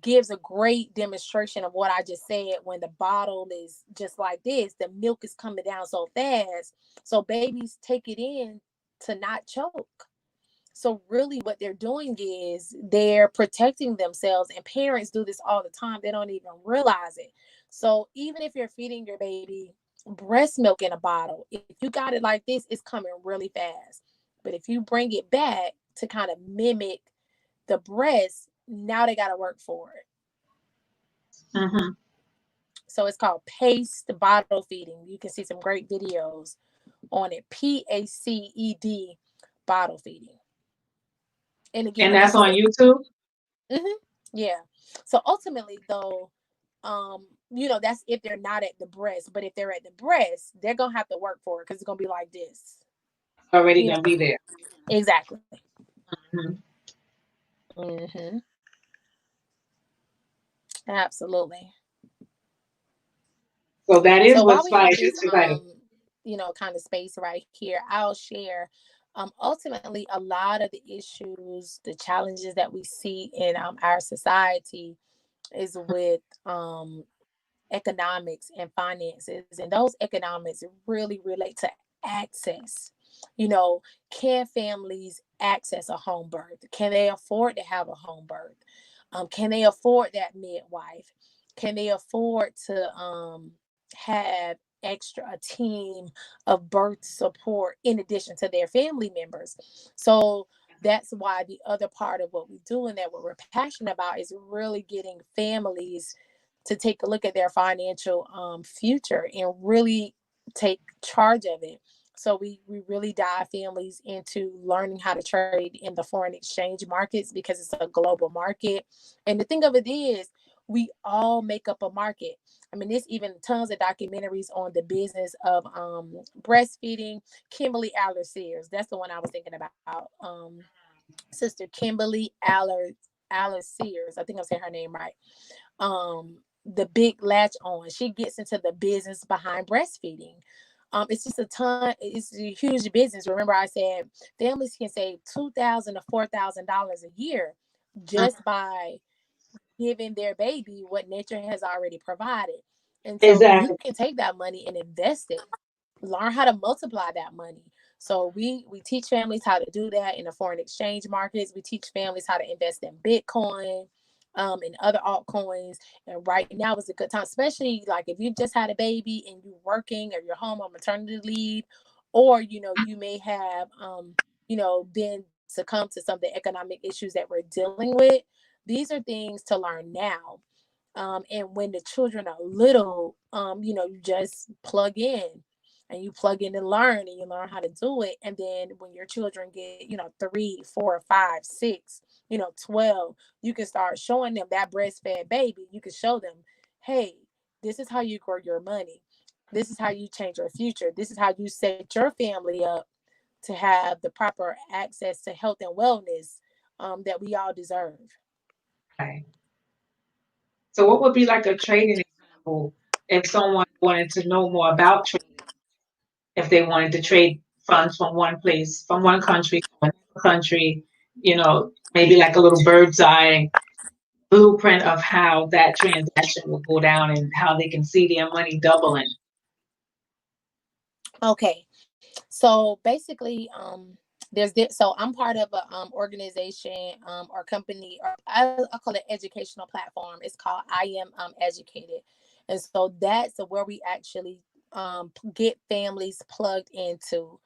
gives a great demonstration of what I just said. When the bottle is just like this, the milk is coming down so fast, so babies take it in to not choke. So really what they're doing is they're protecting themselves, and parents do this all the time. They don't even realize it. So even if you're feeding your baby breast milk in a bottle, if you got it like this, it's coming really fast. But if you bring it back to kind of mimic the breast, now they got to work for it. Mm-hmm. So it's called paced bottle feeding. You can see some great videos on it. PACED bottle feeding. And again, and that's on YouTube. Mm-hmm. Yeah. So ultimately, though, that's if they're not at the breast. But if they're at the breast, they're gonna have to work for it because it's gonna be like this. Already gonna be there. Exactly. Mm-hmm. Mm-hmm. Absolutely. So that is so what while we have inspires you this, to write. kind of space right here, I'll share Ultimately, a lot of the issues, the challenges that we see in our society is with economics and finances, and those economics really relate to access. Can families access a home birth? Can they afford to have a home birth? Can they afford that midwife? Can they afford to have a team of birth support in addition to their family members? So that's why the other part of what we do and that what we're passionate about is really getting families to take a look at their financial future and really take charge of it. So we really dive families into learning how to trade in the foreign exchange markets because it's a global market. And the thing of it is, we all make up a market. I mean, there's even tons of documentaries on the business of breastfeeding. Kimberly Aller Sears, that's the one I was thinking about. Sister Kimberly Aller Sears, I think I'm saying her name right. The big latch on. She gets into the business behind breastfeeding. It's just it's a huge business. Remember, I said families can save $2,000 to $4,000 a year just by giving their baby what nature has already provided. And so you Exactly. can take that money and invest it, learn how to multiply that money. So we teach families how to do that in the foreign exchange markets. We teach families how to invest in Bitcoin, and other altcoins. And right now is a good time, especially like if you just had a baby and you're working or you're home on maternity leave, or you may have been succumb to some of the economic issues that we're dealing with. These are things to learn now. And when the children are little, you just plug in and learn, and you learn how to do it. And then when your children get, 3, 4, 5, 6, 12, you can start showing them that breastfed baby. You can show them, hey, this is how you grow your money. This is how you change your future. This is how you set your family up to have the proper access to health and wellness that we all deserve. Right. So what would be like a trading example if someone wanted to know more about trading, if they wanted to trade funds from one place, from one country to another country, maybe like a little bird's eye blueprint of how that transaction will go down and how they can see their money doubling. Okay. So basically, there's this. So I'm part of a organization or company, or I call it educational platform. It's called I Am Educated, and so that's where we actually get families plugged into.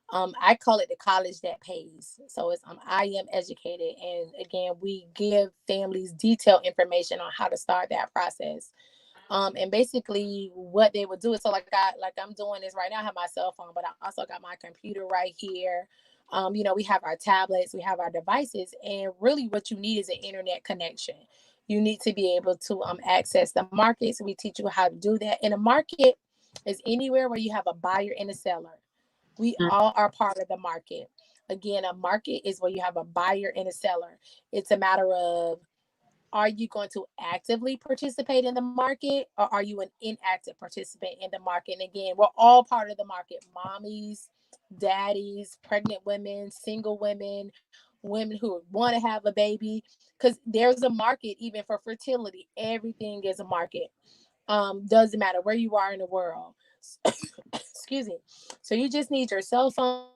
I call it the college that pays. So it's I Am Educated, and again, we give families detailed information on how to start that process. And basically what they would do is, so I'm doing this right now. I have my cell phone, but I also got my computer right here. We have our tablets, we have our devices, and really what you need is an internet connection. You need to be able to access the markets. We teach you how to do that. And a market is anywhere where you have a buyer and a seller. We all are part of the market. Again, a market is where you have a buyer and a seller. It's a matter of, are you going to actively participate in the market, or are you an inactive participant in the market? And again, we're all part of the market. Mommies, daddies, pregnant women, single women, women who want to have a baby, because there's a market even for fertility. Everything is a market. Doesn't matter where you are in the world. Excuse me. So you just need your cell phone,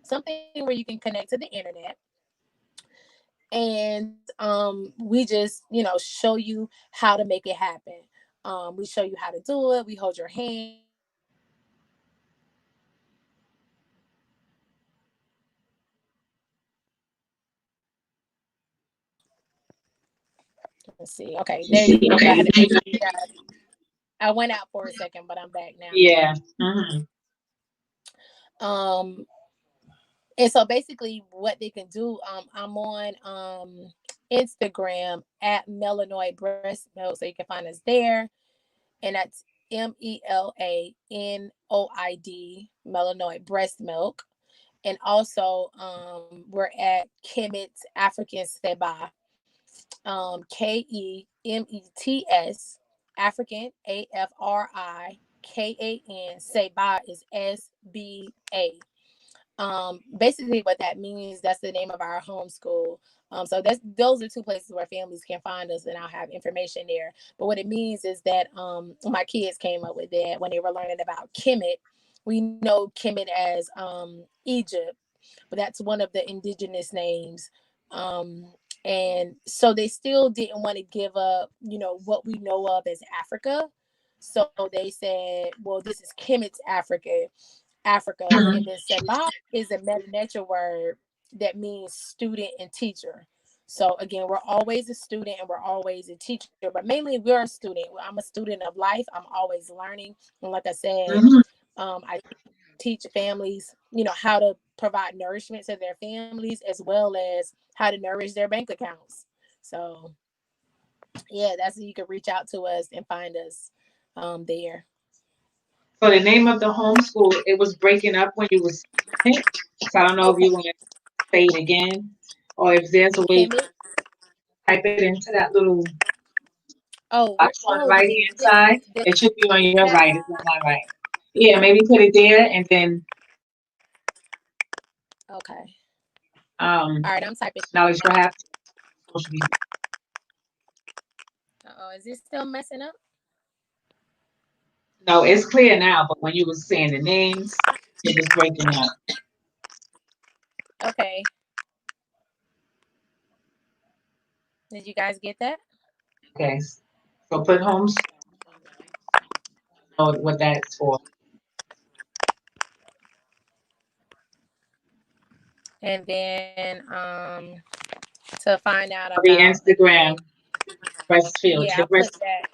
something where you can connect to the internet, and we just show you how to make it happen. We show you how to do it. We hold your hand. Let's see. Okay, there you go. So I had to make sure I went out for a second, but I'm back now. Yeah. Mm-hmm. Um, and so basically, what they can do, I'm on Instagram at Melanoid Breastmilk, so you can find us there, and that's Melanoid Breastmilk. And also, we're at Kemet's African Saba, Kemets, African AFRIKAN, Saba is SBA. Basically what that means, that's the name of our homeschool. So those are two places where families can find us, and I'll have information there. But what it means is that my kids came up with that when they were learning about Kemet. We know Kemet as Egypt, but that's one of the indigenous names. And so they still didn't want to give up, what we know of as Africa. So they said, well, this is Kemet's Africa. And then Saba is a meta word that means student and teacher. So again, we're always a student and we're always a teacher, but mainly we're a student. I'm a student of life. I'm always learning. And like I said, I teach families, how to provide nourishment to their families, as well as how to nourish their bank accounts. So yeah, that's you can reach out to us and find us there. So the name of the homeschool, it was breaking up when you was saying it. So I don't know if you want to say it again, or if there's a way to type it into that little box on the right hand side. It should be on your right, it's on my right. Yeah, maybe put it there and then okay. All right, I'm typing. knowledge perhaps. Is this still messing up? No, it's clear now, but when you were saying the names, it was breaking up. Okay. Did you guys get that? Okay. So put homes. Know what that's for. And then to find out about the Instagram breastfeed. Yeah, I'll put that.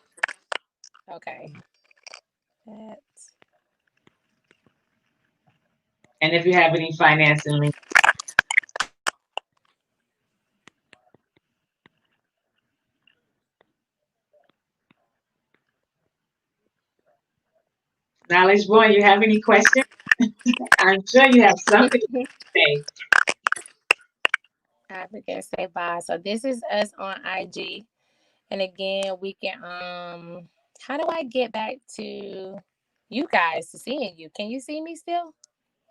Okay. And if you have any financing links. Knowledge Boy, you have any questions? I'm sure you have something to say. African say bye. So this is us on IG. And again, we can how do I get back to you guys to seeing you? Can you see me still?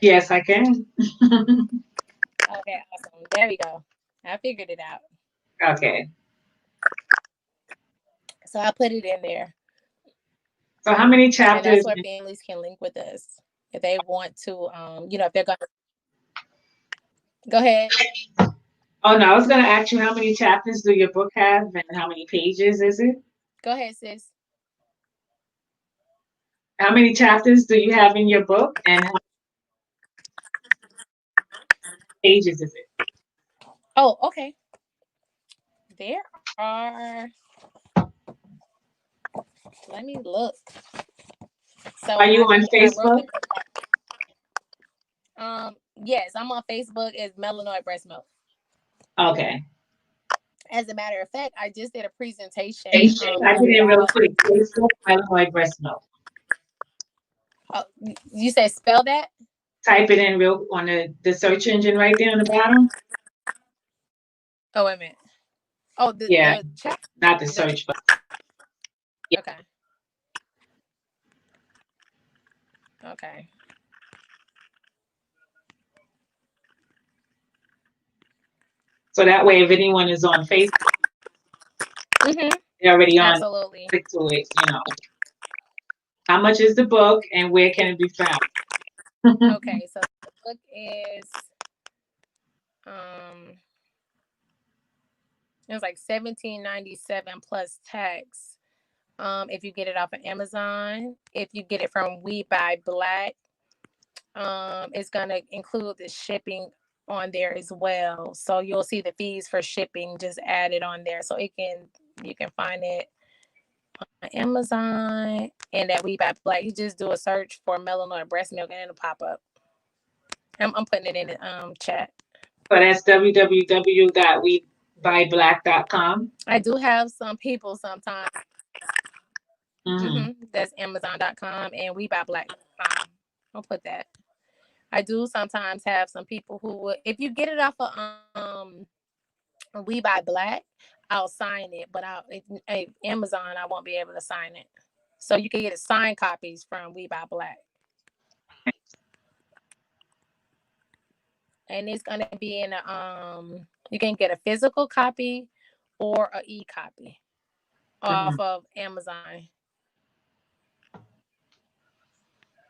Yes, I can. Okay, awesome. There we go. I figured it out. Okay. So I put it in there. So how many chapters? And that's where families can link with us if they want to, if they're going to. Go ahead. Oh, no, I was going to ask you, how many chapters do your book have and how many pages is it? Go ahead, sis. How many chapters do you have in your book and how many pages is it? Oh, okay. There are, let me look. So are you on Facebook? Yes, I'm on Facebook as Melanoid Breastmilk. Okay. As a matter of fact, I just did a presentation. I put in real quick. Facebook, Melanoid Breastmilk. Oh, you said spell that? Type it in real on the search engine right there on the bottom. Oh, wait a minute. Oh, the chat? Not the search, but yeah. Okay. So that way, if anyone is on Facebook, they're already on. Absolutely. Click to it, How much is the book and where can it be found? Okay, so the book is it's like $17.97 plus tax. If you get it off of Amazon, if you get it from We Buy Black, it's gonna include the shipping on there as well. So you'll see the fees for shipping just added on there. So you can find it on Amazon and at We Buy Black. You just do a search for Melanoid Breastmilk and it'll pop up. I'm putting it in the chat. So that's www.webuyBlack.com. I do have some people sometimes. That's Amazon.com and WeBuyBlack.com. I'll put that. I do sometimes have some people who would, if you get it off of We Buy Black, I'll sign it, but Amazon, I won't be able to sign it. So you can get signed copies from We Buy Black. and it's gonna be in a you can get a physical copy or an e-copy off of Amazon.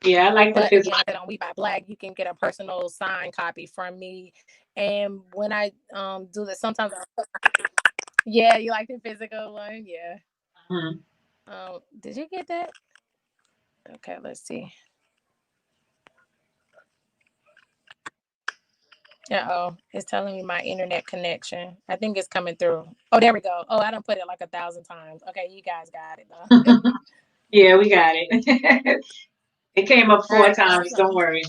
Yeah, I like the But physical. again, on We Buy Black, you can get a personal signed copy from me. And when I do this, sometimes yeah, you like the physical one? Yeah. Did you get that? Okay, let's see. Uh-oh, it's telling me my internet connection. I think it's coming through. Oh, there we go. Oh, I done put it like 1,000 times. Okay, you guys got it though. Yeah, we got it. It came up 4 Right, times. awesome. Don't worry.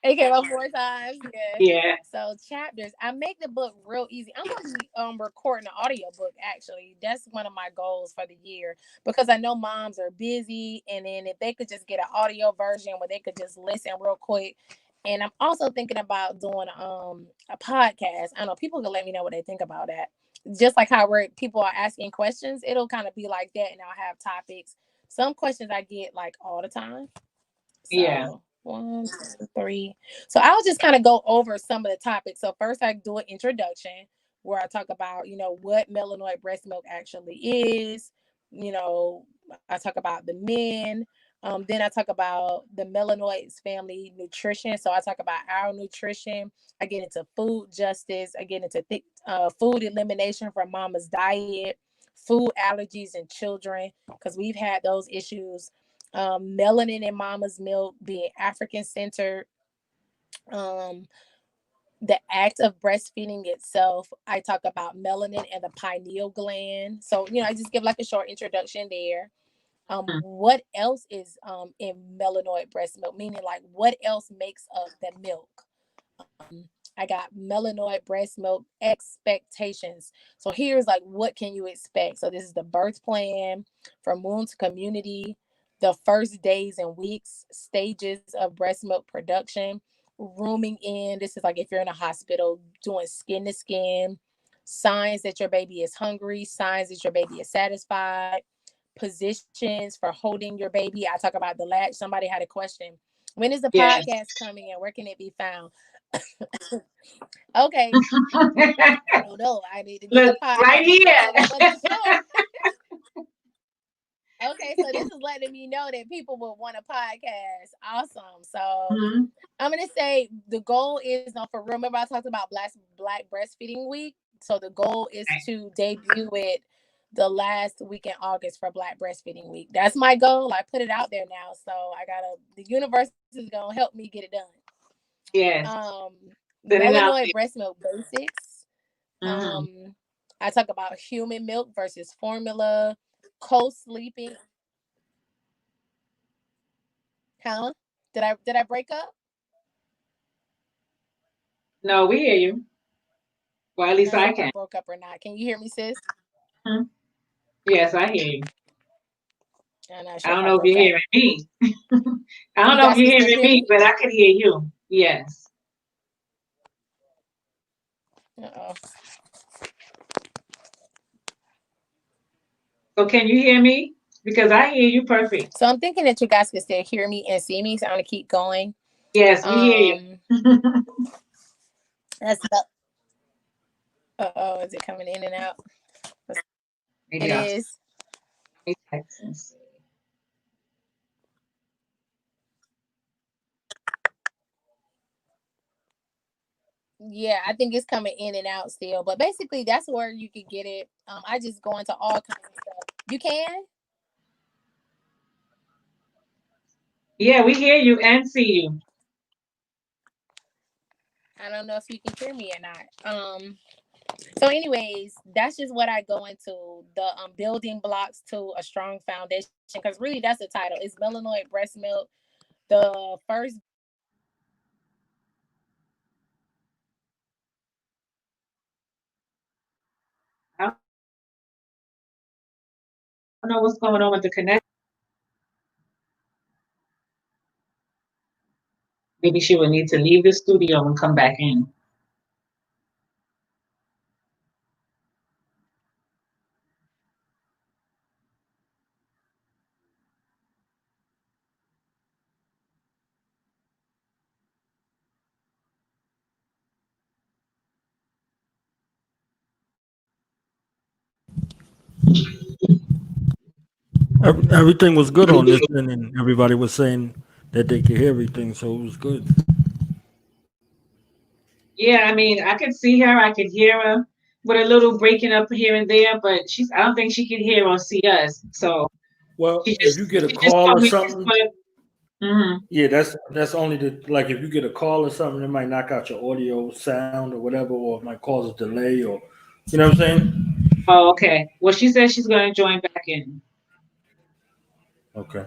It came up 4 times. Yeah. Yeah. So chapters. I make the book real easy. I'm going to be recording an audio book. Actually, that's one of my goals for the year, because I know moms are busy, and then if they could just get an audio version where they could just listen real quick. And I'm also thinking about doing a podcast. I know people can let me know what they think about that. Just like how people are asking questions, it'll kind of be like that, and I'll have topics. Some questions I get like all the time. So, Yeah. 1, 2, 3. So I'll just kind of go over some of the topics. So first I do an introduction where I talk about, what melanoid breast milk actually is. I talk about the men. Then I talk about the melanoids family nutrition. So I talk about our nutrition. I get into food justice. I get into food elimination from mama's diet, food allergies in children, because we've had those issues. Melanin in mama's milk, being African centered, the act of breastfeeding itself. I talk about melanin and the pineal gland. So, I just give like a short introduction there. What else is in melanoid breast milk, meaning like what else makes up the milk? I got melanoid breast milk expectations. So here's like, what can you expect? So this is the birth plan, from womb to community, the first days and weeks, stages of breast milk production, rooming in. This is like if you're in a hospital, doing skin to skin, signs that your baby is hungry, signs that your baby is satisfied, positions for holding your baby. I talk about the latch. Somebody had a question. When is the podcast coming and where can it be found? Okay. Oh no, I need to get Look, the podcast right here. for the show. Okay, so this is letting me know that people will want a podcast. Awesome. So I'm gonna say the goal is for real. Remember I talked about Black Breastfeeding Week. So the goal is to debut it the last week in August for Black Breastfeeding Week. That's my goal. I put it out there now. So the universe is gonna help me get it done. Yes. Melanoid breast milk basics. I talk about human milk versus formula, co-sleeping. Huh? Did I break up? No, we hear you. Well, at least I can. I broke up or not. Can you hear me, sis? Yes, I hear you. I'm not I sure don't know if you're hearing me. I don't know if you're hearing me, but I could hear you. Yes. Uh-oh. So can you hear me? Because I hear you perfect. So I'm thinking that you guys can still hear me and see me. So I'm gonna keep going. Yes, we hear you. That's the. Oh, is it coming in and out? Maybe it is. Yeah, I think it's coming in and out still, but basically that's where you can get it. I just go into all kinds of stuff. You can? Yeah, we hear you and see you. I don't know if you can hear me or not. So anyways, that's just what I go into, the building blocks to a strong foundation, because really that's the title. It's melanoid breast milk, the first. I don't know what's going on with the connection. Maybe she would need to leave the studio and come back in. Everything was good on this end, and everybody was saying that they could hear everything, so it was good. Yeah, I mean, I could see her, I could hear her with a little breaking up here and there, but I don't think she could hear or see us. So Well, she if just, you get a she just call told or me something, mm-hmm. yeah, that's only like if you get a call or something, it might knock out your audio sound or whatever, or it might cause a delay, or you know what I'm saying? Oh, okay. Well, she said she's going to join back in. Okay.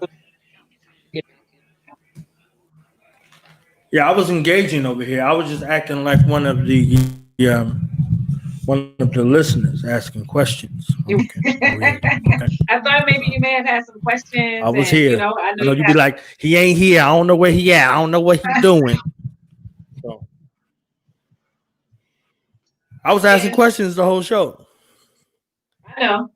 Yeah, I was engaging over here. I was just acting like one of the listeners asking questions. Okay. Oh, yeah. Okay. I thought maybe you may have had some I questions, was and here. I I know know you you'd be have. like, he ain't here. I don't know where he at. I don't know what he doing. So I was asking Yeah, questions the whole show. I know.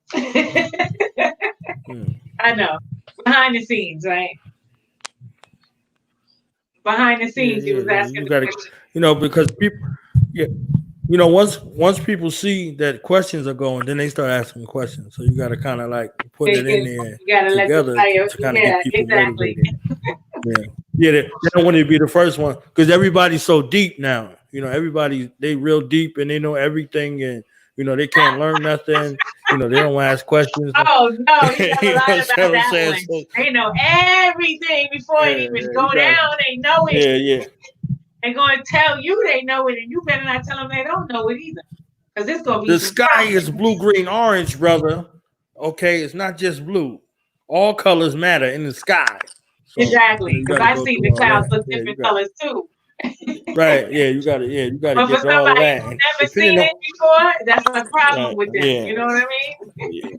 I know. Behind the scenes, right? Behind the scenes, you was Yeah. asking You the got to, question. because people, yeah, once people see that questions are going, then they start asking questions. So you got to kind of like put it in there You gotta let the together fire. to kind of get Yeah, people exactly. motivated. Yeah, they don't want to be the first one because everybody's so deep now. They real deep and they know everything, and they can't learn nothing. They don't want to ask questions. Oh no, you never You know lied what about I'm that saying? one. So, They know everything before it even yeah, go you got it. down. They know it. Yeah. They're gonna tell you they know it, and you better not tell them they don't know it either, because it's gonna be The some sky problems. is blue, green, orange, brother. Okay, it's not just blue. All colors matter in the sky. So Exactly, you because got to I've go seen through the all clouds that. look Yeah, you different got colors too. right. Yeah, you got to. Yeah, you got to But for get all somebody that. who's And never depending seen on it before, that's a problem right, with them. yeah, You know what I mean? yeah.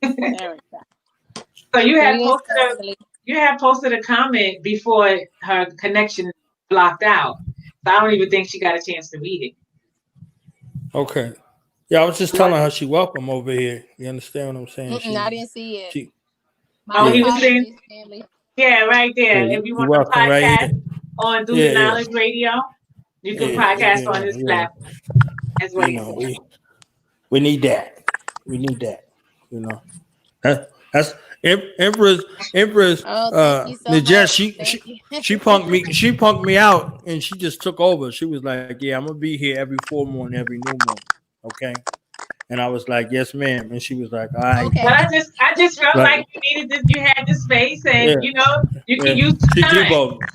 There we go. So Greetings, family. you had posted a comment before her connection blocked out. So I don't even think she got a chance to read it. Okay. Yeah, I was just telling her she welcome over here. You understand what I'm saying? I didn't see it. She My Oh, he was yeah, saying, apologies, family. yeah, right yeah. there. If you You want to welcome right podcast here. on Do the Yeah, Knowledge Radio, you can yeah, podcast on yeah, this yeah. platform as well. We need that. We need that. You know. That's Empress Oh, thank you so Nigist, much. Thank you. she punked me out and she just took over. She was like, yeah, I'm gonna be here every full moon, every new moon. Okay. And I was like, yes, ma'am. And she was like, all right. But Okay. I just felt Like, like you had the space, and yeah, you can yeah. use the She time. deboed me.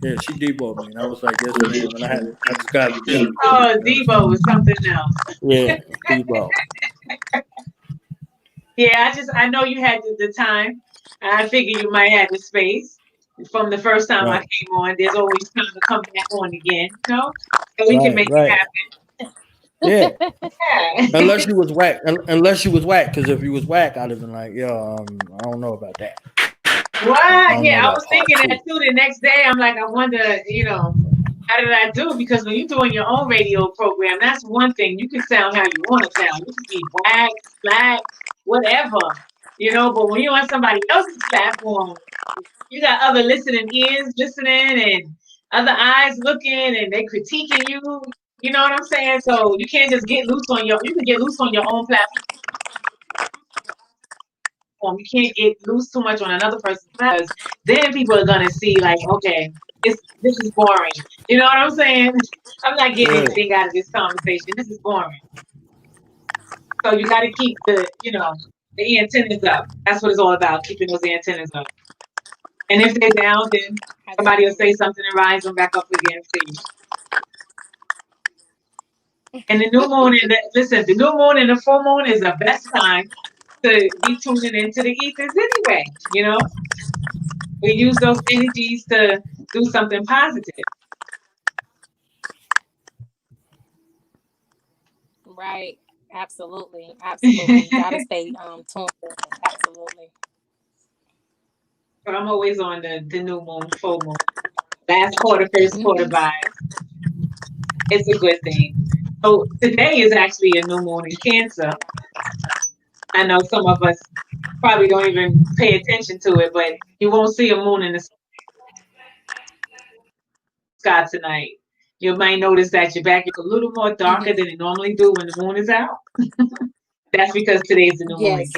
Yeah, she deboed me. And I was like, yes, ma'am. And I just gotta do it. Oh, You know Debo was something else. yeah, debo. Yeah, I know you had the time. I figured you might have the space from the first time I Right, came on. There's always time to come back on again, so we can make it right. happen. Yeah. Yeah. Unless you was whack. Unless you was whack. Because if you was whack, I'd have been like, yo, I don't know about that. I What? don't know Yeah, I about was part thinking two. that too. The next day, I'm like, I wonder, how did I do? Because when you're doing your own radio program, that's one thing. You can sound how you want to sound. You can be whack, slack, whatever, But when you're on somebody else's platform, you got other listening ears listening and other eyes looking, and they critiquing you. You know what I'm saying? So you can't just get loose on you can get loose on your own platform. You can't get loose too much on another person's platform. Then people are gonna see like, okay, this is boring. You know what I'm saying? I'm not getting Yeah. anything out of this conversation. This is boring. So you got to keep the antennas up. That's what it's all about, keeping those antennas up. And if they're down, then somebody will say something and rise them back up again for you. And the new moon, the new moon and the full moon is the best time to be tuning into the ethers anyway. We use those energies to do something positive. Right. Absolutely. Absolutely. Gotta stay tuned in. Absolutely. But I'm always on the new moon, full moon. Last quarter, first quarter vibes. It's a good thing. So today is actually a new moon in Cancer. I know some of us probably don't even pay attention to it, but you won't see a moon in the sky tonight. You might notice that your back is a little more darker than it normally do when the moon is out. That's because today's the new moon in Yes.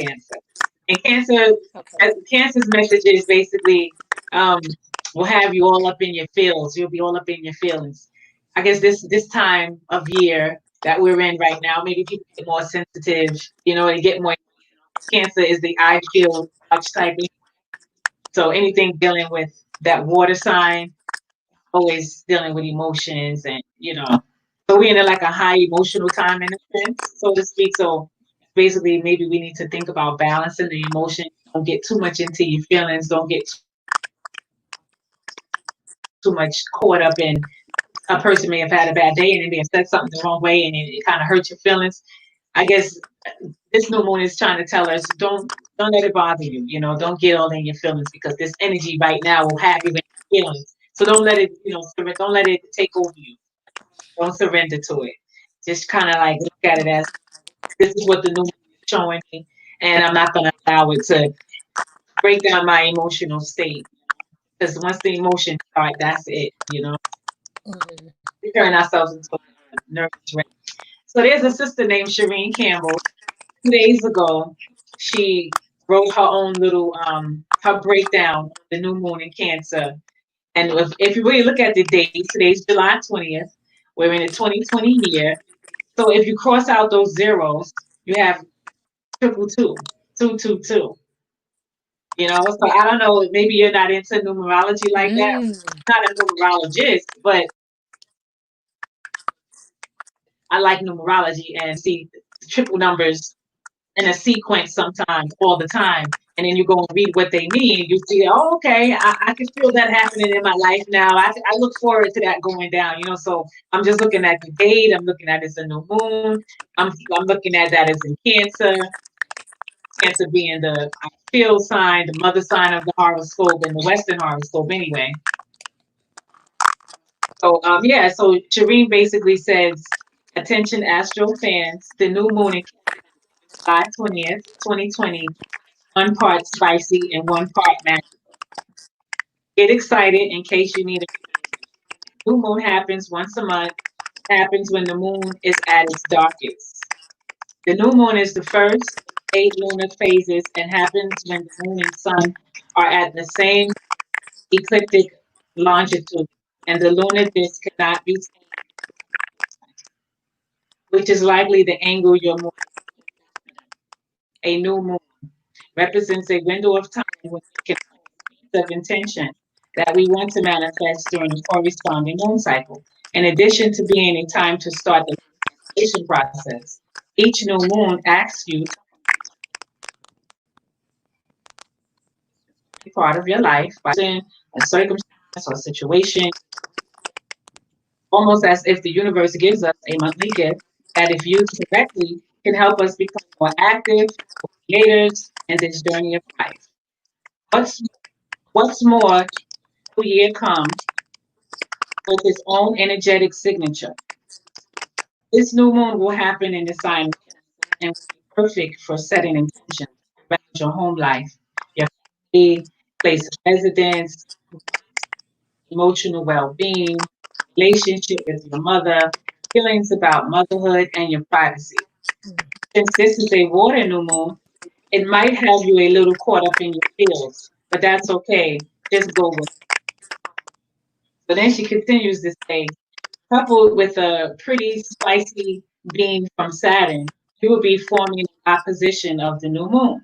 Cancer. And Cancer's message is basically, will have you all up in your feels. You'll be all up in your feelings. I guess this time of year that we're in right now, maybe people get more sensitive, they get more. Cancer is the I feel touch type. So anything dealing with that water sign, always dealing with emotions and, so we're in like a high emotional time in a sense, so to speak. So basically, maybe we need to think about balancing the emotion. Don't get too much into your feelings. Don't get too much caught up in a person may have had a bad day and they may have said something the wrong way and it kind of hurts your feelings. I guess this new moon is trying to tell us don't let it bother you. Don't get all in your feelings because this energy right now will have you in your feelings. So don't let it, don't let it take over you. Don't surrender to it. Just kind of like look at it as this is what the new moon is showing me, and I'm not going to allow it to break down my emotional state. Because once the emotions start, that's it. Mm-hmm. We turn ourselves into a nervous wreck. So there's a sister named Shireen Campbell. 2 days ago, she wrote her own little her breakdown of the new moon in Cancer. And if you really look at the dates, today's July 20th. We're in the 2020 year. So if you cross out those zeros, you have 222, 222. So I don't know, maybe you're not into numerology like that. I'm not a numerologist, but I like numerology and see triple numbers in a sequence sometimes, all the time. And then you go and read what they mean. You see, oh, okay, I can feel that happening in my life now. I look forward to that going down, So I'm just looking at the date. I'm looking at it's a new moon. I'm looking at that as in Cancer. Cancer being the field sign, the mother sign of the horoscope and the Western horoscope anyway. So so Shireen basically says, attention Astro fans, the new moon in July 20th, 2020, one part spicy and one part magic. Get excited in case you need a new moon happens once a month, happens when the moon is at its darkest. The new moon is the first 8 lunar phases and happens when the moon and sun are at the same ecliptic longitude, and the lunar disk cannot be seen, which is likely the angle your moon. A new moon represents a window of time when we can of intention that we want to manifest during the corresponding moon cycle. In addition to being a time to start the manifestation process, each new moon asks you to be part of your life by a circumstance or situation, almost as if the universe gives us a monthly gift that, if used correctly, can help us become more active creators in this journey of life. What's more, new year comes with its own energetic signature. This new moon will happen in the sign and will be perfect for setting intentions around your home life, your family, place of residence, emotional well-being, relationship with your mother, feelings about motherhood, and your privacy. Since this is a water new moon, it might have you a little caught up in your feels, but that's okay. Just go with it. So then she continues to say, coupled with a pretty spicy beam from Saturn, you will be forming an opposition of the new moon.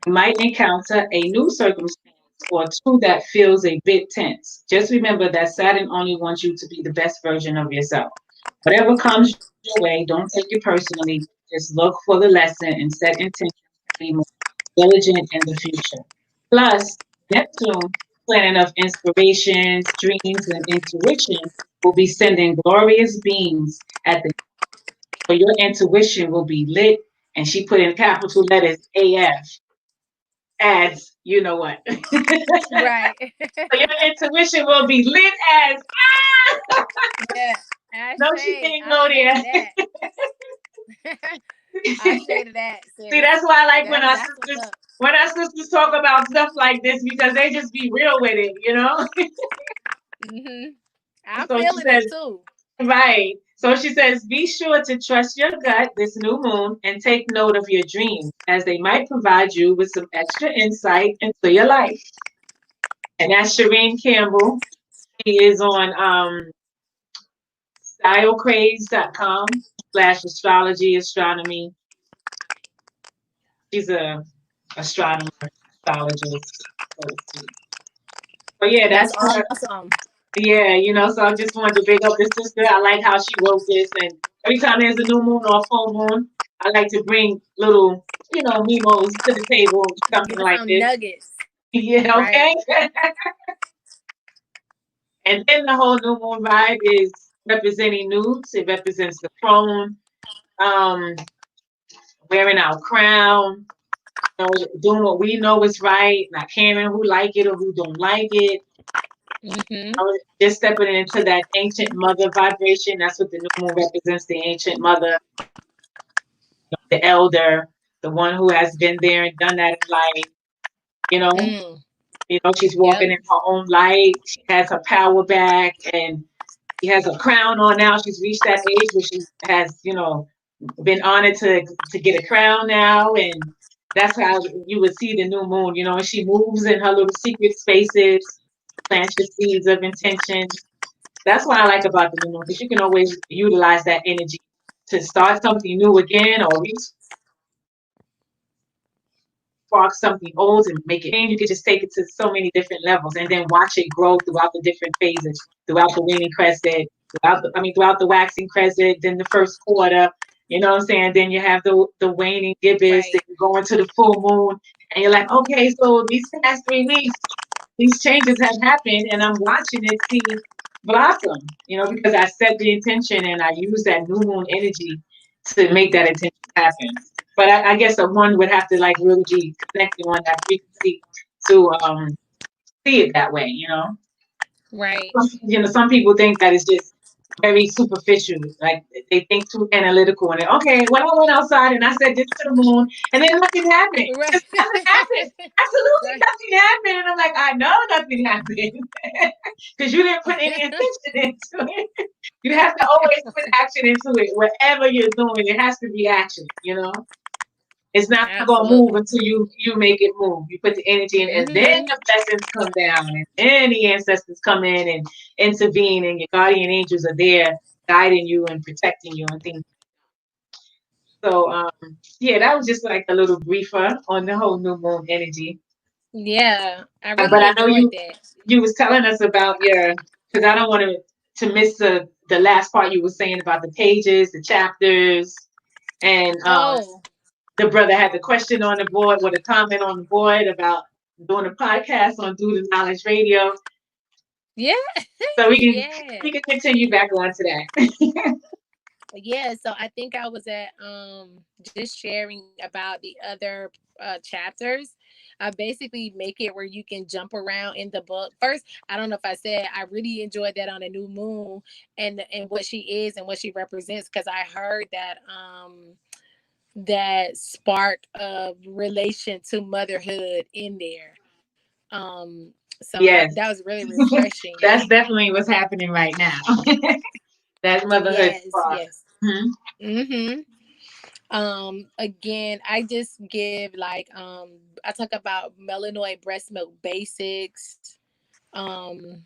You might encounter a new circumstance or two that feels a bit tense. Just remember that Saturn only wants you to be the best version of yourself. Whatever comes your way, don't take it personally. Just look for the lesson and set intentions to be more diligent in the future. Plus, Neptune, planet of inspirations, dreams, and intuition, will be sending glorious beams at the so your intuition will be lit, and she put in capital letters AF, as you know what. Right. So your intuition will be lit as Yeah. no, she can't go there. I shaded that. Sis. See, that's why I like That's when our sisters talk about stuff like this because they just be real with it. I'm So she feeling says, it too. right. So she says, be sure to trust your gut this new moon and take note of your dreams, as they might provide you with some extra insight into your life. And that's Shireen Campbell. She is on stylecraze.com/astrology, astronomy. She's a astronomer, astrologist. But yeah, that's her. awesome. Yeah, so I just wanted to big up this sister. I like how she wrote this, and every time there's a new moon or a full moon, I like to bring little, memos to the table, something like Some this. nuggets. Yeah, okay. Right. And then the whole new moon vibe is representing nudes. It represents the throne, wearing our crown, doing what we know is right, not caring who like it or who don't like it. Just stepping into that ancient mother vibration. That's what the new moon represents, the ancient mother, the elder, the one who has been there and done that in life. She's walking in her own light. She has her power back, and she has a crown on now. She's reached that age where she has, been honored to get a crown now, and that's how you would see the new moon. And she moves in her little secret spaces, plants the seeds of intention. That's what I like about the new moon, because you can always utilize that energy to start something new again, or spark something old and make it. And you could just take it to so many different levels, and then watch it grow throughout the different phases, throughout the waning crescent, throughout the waxing crescent, then the first quarter. You know what I'm saying? Then you have the waning gibbous, then you go into the full moon, and you're like, okay, so these past 3 weeks, these changes have happened, and I'm watching it see blossom, because I set the intention and I use that new moon energy to make that intention happen. But I guess one would have to really be connecting on that frequency to see it that way, Right. Some people think that it's just very superficial, like they think too analytical, and okay, when I went outside and I said this to the moon, and then nothing happened. Right. Nothing happened. Absolutely nothing happened. And I'm like, I know nothing happened because you didn't put any attention into it. You have to always put action into it. Whatever you're doing, it has to be action. It's not going to move until you make it move. You put the energy in, and then the blessings come down, and then the ancestors come in and intervene, and your guardian angels are there guiding you and protecting you and things. So, yeah, that was just like a little briefer on the whole new moon energy. Yeah, I But really I know enjoyed that. You was telling us about because I don't want to miss the last part you were saying about the pages, the chapters, and the brother had the question on the board with a comment on the board about doing a podcast on DoThaKnowledge Radio. Yeah. So we can continue back on to that. Yeah, so I think I was at just sharing about the other chapters. I basically make it where you can jump around in the book. First, I don't know if I said I really enjoyed that on a new moon and what she is and what she represents, because I heard that that spark of relation to motherhood in there. So yes. that was really refreshing. That's definitely what's happening right now. That motherhood spark. Yes. Again, I just give I talk about Melanoid Breastmilk basics, 10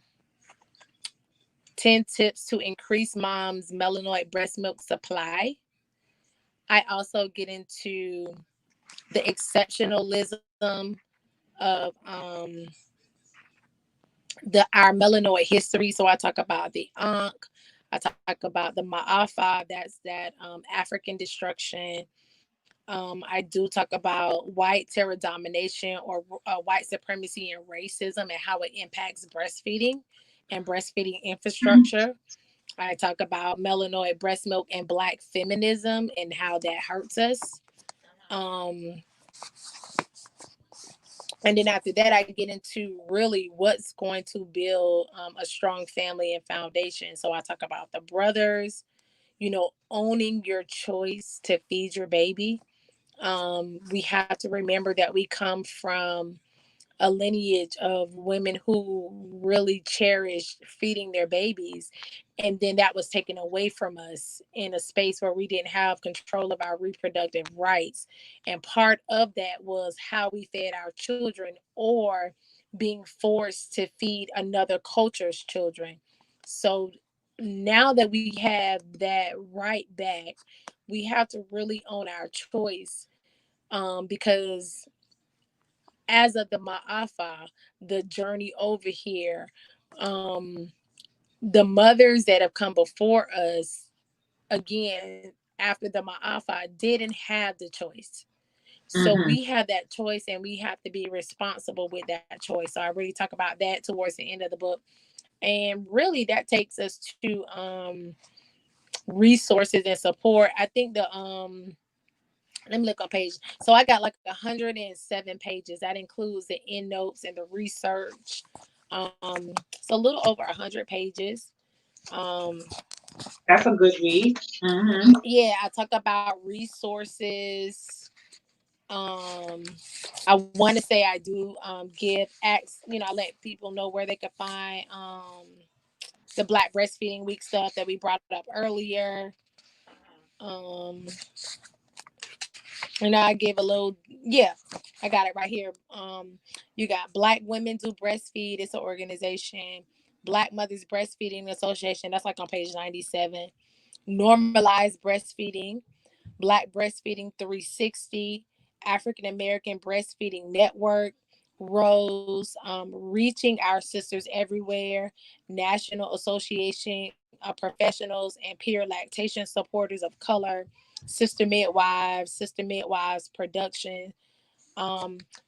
tips to increase mom's melanoid breast milk supply. I also get into the exceptionalism of our melanoid history. So I talk about the Ankh, I talk about the Ma'afa, that's that African destruction. I do talk about white terror domination or white supremacy and racism and how it impacts breastfeeding and breastfeeding infrastructure. I talk about melanoid breast milk and Black feminism and how that hurts us. And then after that, I get into really what's going to build a strong family and foundation. So I talk about the brothers, owning your choice to feed your baby. We have to remember that we come from a lineage of women who really cherished feeding their babies. And then that was taken away from us in a space where we didn't have control of our reproductive rights. And part of that was how we fed our children, or being forced to feed another culture's children. So now that we have that right back, we have to really own our choice, because as of the Ma'afa, the journey over here, the mothers that have come before us, again, after the Ma'afa, didn't have the choice. So we have that choice, and we have to be responsible with that choice. So I really talk about that towards the end of the book. And really that takes us to resources and support. I think the let me look on page. So I got like 107 pages. That includes the end notes and the research. It's a little over 100 pages. That's a good read. Yeah, I talk about resources. I want to say I do give acts, I let people know where they can find the Black Breastfeeding Week stuff that we brought up earlier. I give a little, I got it right here. You got Black Women Do Breastfeed. It's an organization. Black Mothers Breastfeeding Association. That's like on page 97. Normalized Breastfeeding. Black Breastfeeding 360. African American Breastfeeding Network. Rose. Reaching Our Sisters Everywhere. National Association of Professionals and Peer Lactation Supporters of Color. Sister Midwives Production.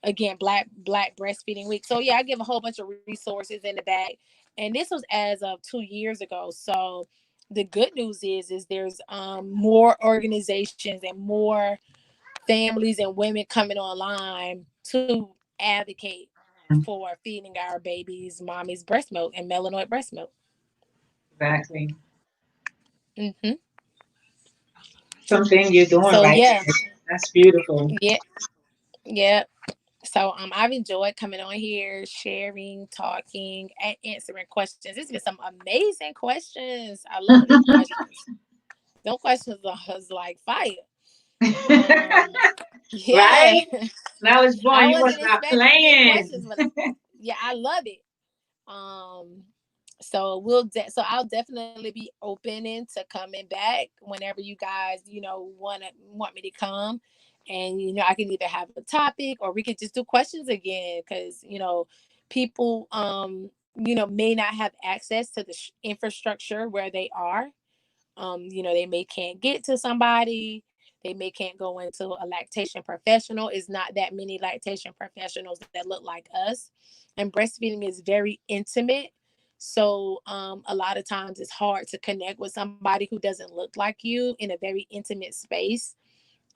Again, Black Breastfeeding Week. So yeah, I give a whole bunch of resources in the back. And this was as of 2 years ago. So the good news is there's more organizations and more families and women coming online to advocate for feeding our babies mommy's breast milk and melanoid breast milk. Exactly. Mm-hmm. Something you're doing right there. That's beautiful. Yeah. So I've enjoyed coming on here, sharing, talking, and answering questions. It's been some amazing questions. I love these questions. Those questions was like fire. Yeah. Right? Knowledge born, you was not playing. Questions, but yeah, I love it. So I'll definitely be open to coming back whenever you guys, want me to come. And I can either have a topic or we could just do questions again, because people may not have access to the infrastructure where they are. They may can't get to somebody. They may can't go into a lactation professional. It's not that many lactation professionals that look like us. And breastfeeding is very intimate. So a lot of times it's hard to connect with somebody who doesn't look like you in a very intimate space.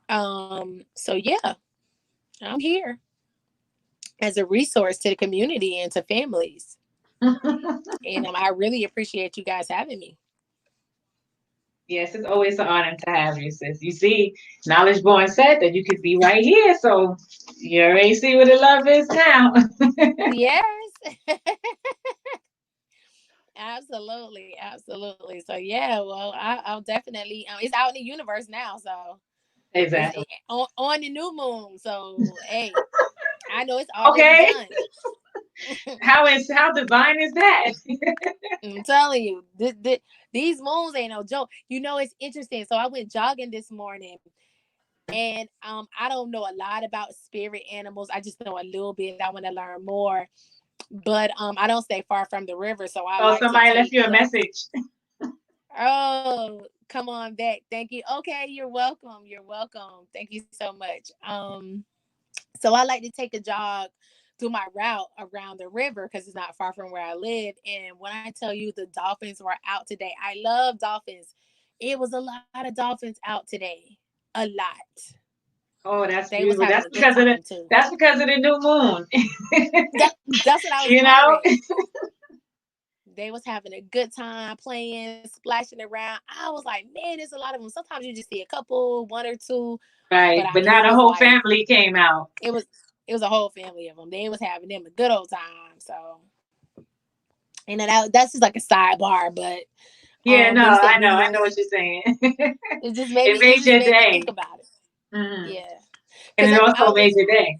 So yeah, I'm here as a resource to the community and to families. And I really appreciate you guys having me. Yes, it's always an honor to have you, sis. You see, Knowledge Born said that you could be right here, so you already see what the love is now. Yes. Absolutely. So yeah, well, I'll definitely. It's out in the universe now, so Exactly. It's on the new moon. So hey, I know it's already done. How divine is that? I'm telling you, these moons ain't no joke. It's interesting. So I went jogging this morning, and I don't know a lot about spirit animals. I just know a little bit. I want to learn more, but I don't stay far from the river, so Somebody left you a message. Oh, come on back. Thank you. Okay, you're welcome. Thank you so much. So I like to take a jog through my route around the river because it's not far from where I live. And when I tell you the dolphins were out today, I love dolphins. It was a lot of dolphins out today. A lot. Oh, that's beautiful. That's because of the new moon. That's what I was wondering. They was having a good time playing, splashing around. I was like, man, there's a lot of them. Sometimes you just see a couple, one or two. Right, but not a whole family came out. It was It was a whole family of them. They was having them a good old time. So, and then that's just like a sidebar, but Yeah, no, when you said I New know. I Moon, know what you're saying. it just made It me. It made just your made me day. think about it. Hmm. Yeah, And because it I also made always your day.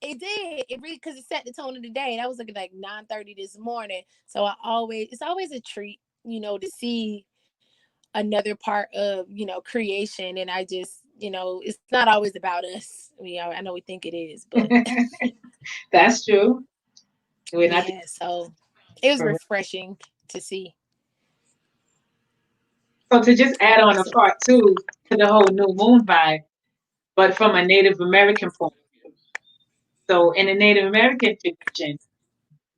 it did it really because it set the tone of the day. And I was looking like 9:30 this morning, so it's always a treat, to see another part of creation. And I just it's not always about us. I know we think it is, but That's true. We're not yeah. So it was the refreshing to see. So to just add on a So, part two to the whole new moon vibe, but from a Native American point of view. So in the Native American tradition,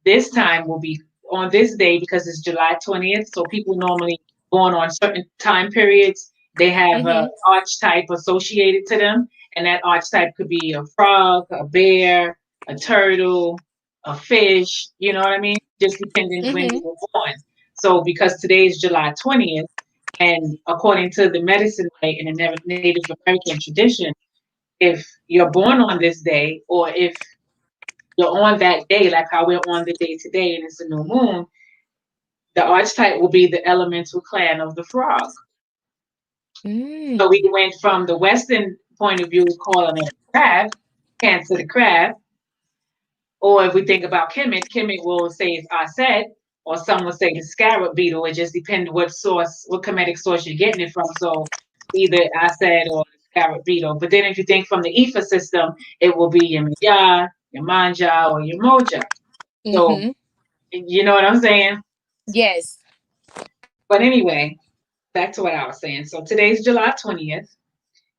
this time will be on this day because it's July 20th. So people normally born on certain time periods, they have a mm-hmm, archetype associated to them. And that archetype could be a frog, a bear, a turtle, a fish, you know what I mean? Just depending when mm-hmm, you were born. So because today is July 20th, and according to the medicine way in the Native American tradition, if you're born on this day, or if you're on that day, like how we're on the day today and it's a new moon, the archetype will be the elemental clan of the frog. So we mm, went from the Western point of view, calling it crab, Cancer the crab. Or if we think about Kemet will say it's Aset, or some will say the scarab beetle. It just depends what Kemetic source you're getting it from. So either Aset or the scarab beetle. But then if you think from the Ether system, it will be your Maya, your Manja, or your Moja. So mm-hmm. you know what I'm saying? Yes. But anyway, back to what I was saying. So today's July 20th,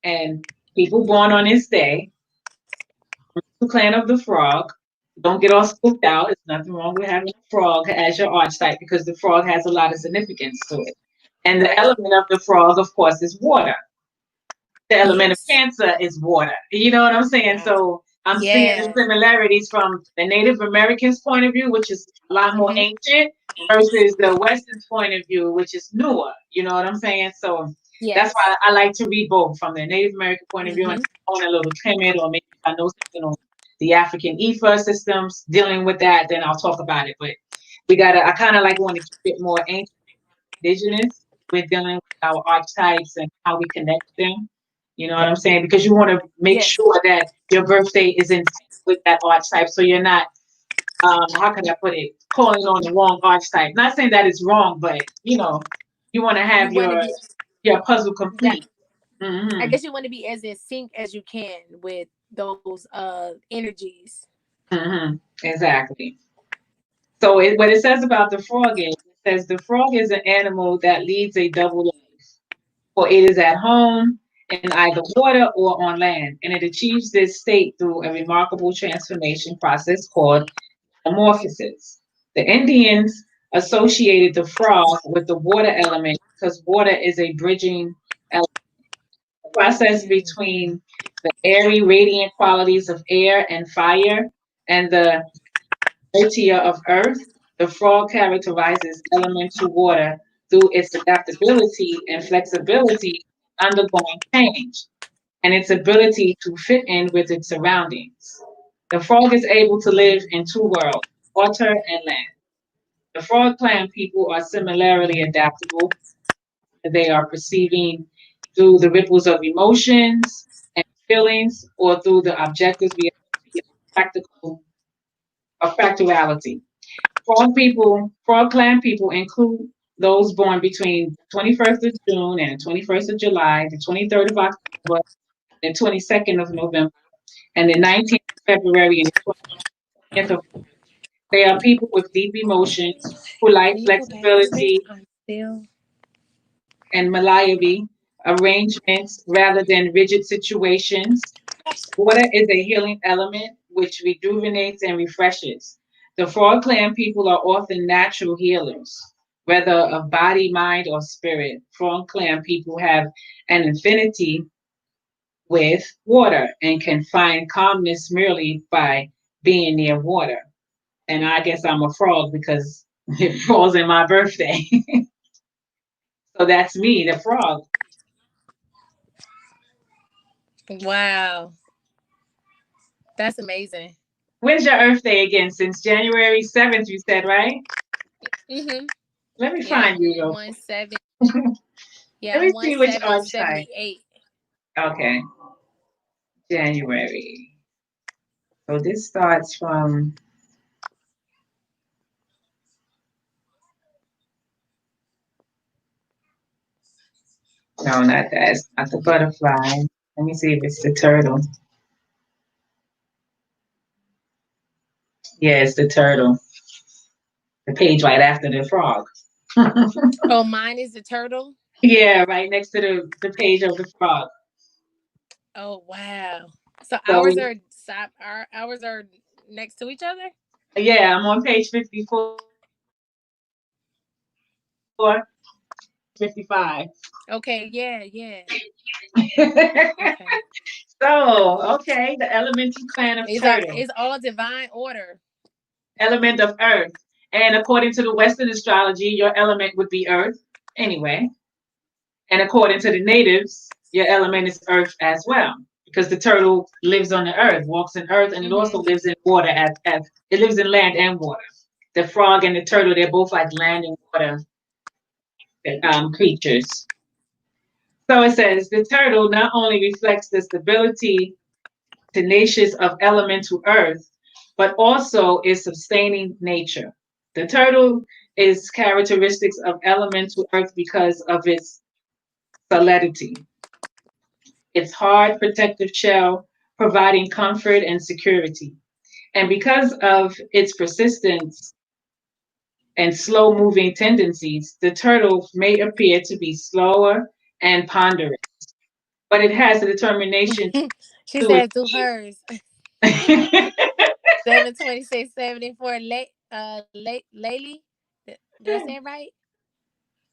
and people born on this day, the clan of the frog. Don't get all spooked out. There's nothing wrong with having a frog as your archetype because the frog has a lot of significance to it. And the Right. element of the frog, of course, is water. The element of Yes. Cancer is water. You know what I'm saying? Wow. So I'm seeing the Yeah. similarities from the Native Americans' point of view, which is a lot more Mm-hmm. ancient, versus the Western's point of view, which is newer. You know what I'm saying? So that's Yes. why I like to read both from the Native American point of view and Mm-hmm. own a little timid, or maybe if I know something on the African Ether systems dealing with that, then I'll talk about it. But I kind of like want to keep it more ancient, indigenous. We're dealing with our archetypes and how we connect them. You know what I'm saying? Because you want to make Yes. sure that your birthday is in sync with that archetype, so you're not, how can I put it, calling on the wrong archetype. Not saying that it's wrong, but you want to You have want to be your puzzle that. complete. I Hmm. guess you want to be as in sync as you can with those energies. Hmm. Exactly. So what it says about the frog is, it says the frog is an animal that leads a double life, for it is at home in either water or on land, and it achieves this state through a remarkable transformation process called metamorphosis. The Indians associated the frog with the water element because water is a bridging element, a process Mm. between the airy, radiant qualities of air and fire and the earthier of earth. The frog characterizes elemental water through its adaptability and flexibility undergoing change, and its ability to fit in with its surroundings. The frog is able to live in two worlds, water and land. The frog clan people are similarly adaptable. They are perceiving through the ripples of emotions and feelings, or through the objectives we practical of practicality. Frog clan people include those born between the 21st of June and the 21st of July, the 23rd of October, the 22nd of November, and the 19th of February and the 20th of. They are people with deep emotions who like Can you pull back a little bit? flexibility I'm still. and malleability, arrangements rather than rigid situations. Water is a healing element which rejuvenates and refreshes. The Frog Clan people are often natural healers, whether of body, mind, or spirit. Frog Clan people have an affinity with water and can find calmness merely by being near water. And I guess I'm a frog because it falls in my birthday. So that's me, the frog. Wow. That's amazing. When's your Earth Day again? Since January 7th, you said, right? Mm-hmm. Let me Yeah, find you. 17. Let Yeah, me see which archetype. 1778. Okay, January. So this starts from, no, not that. It's not the butterfly. Let me see if it's the turtle. Yeah, it's the turtle. The page right after the frog. Oh, mine is the turtle. Yeah, right next to the page of the frog. Oh wow! So So ours are next to each other. yeah, I'm on page 54, 55. Okay. Yeah. Yeah. Okay. So, okay, the elemental clan of turtle, It's all divine order. element of earth. And according to the Western astrology, your element would be earth anyway. And according to the natives, your element is earth as well. Because the turtle lives on the earth, walks in earth, and it also lives in water as it lives in land and water. The frog and the turtle, they're both like land and water creatures. So it says the turtle not only reflects the stability tenacious of elemental earth, but also its sustaining nature. The turtle is characteristics of elemental earth because of its solidity, its hard protective shell providing comfort and security. And because of its persistence and slow moving tendencies, the turtle may appear to be slower and ponderous, but it has the determination She to said do hers. achieve. 72674 Laile. Did I say it right?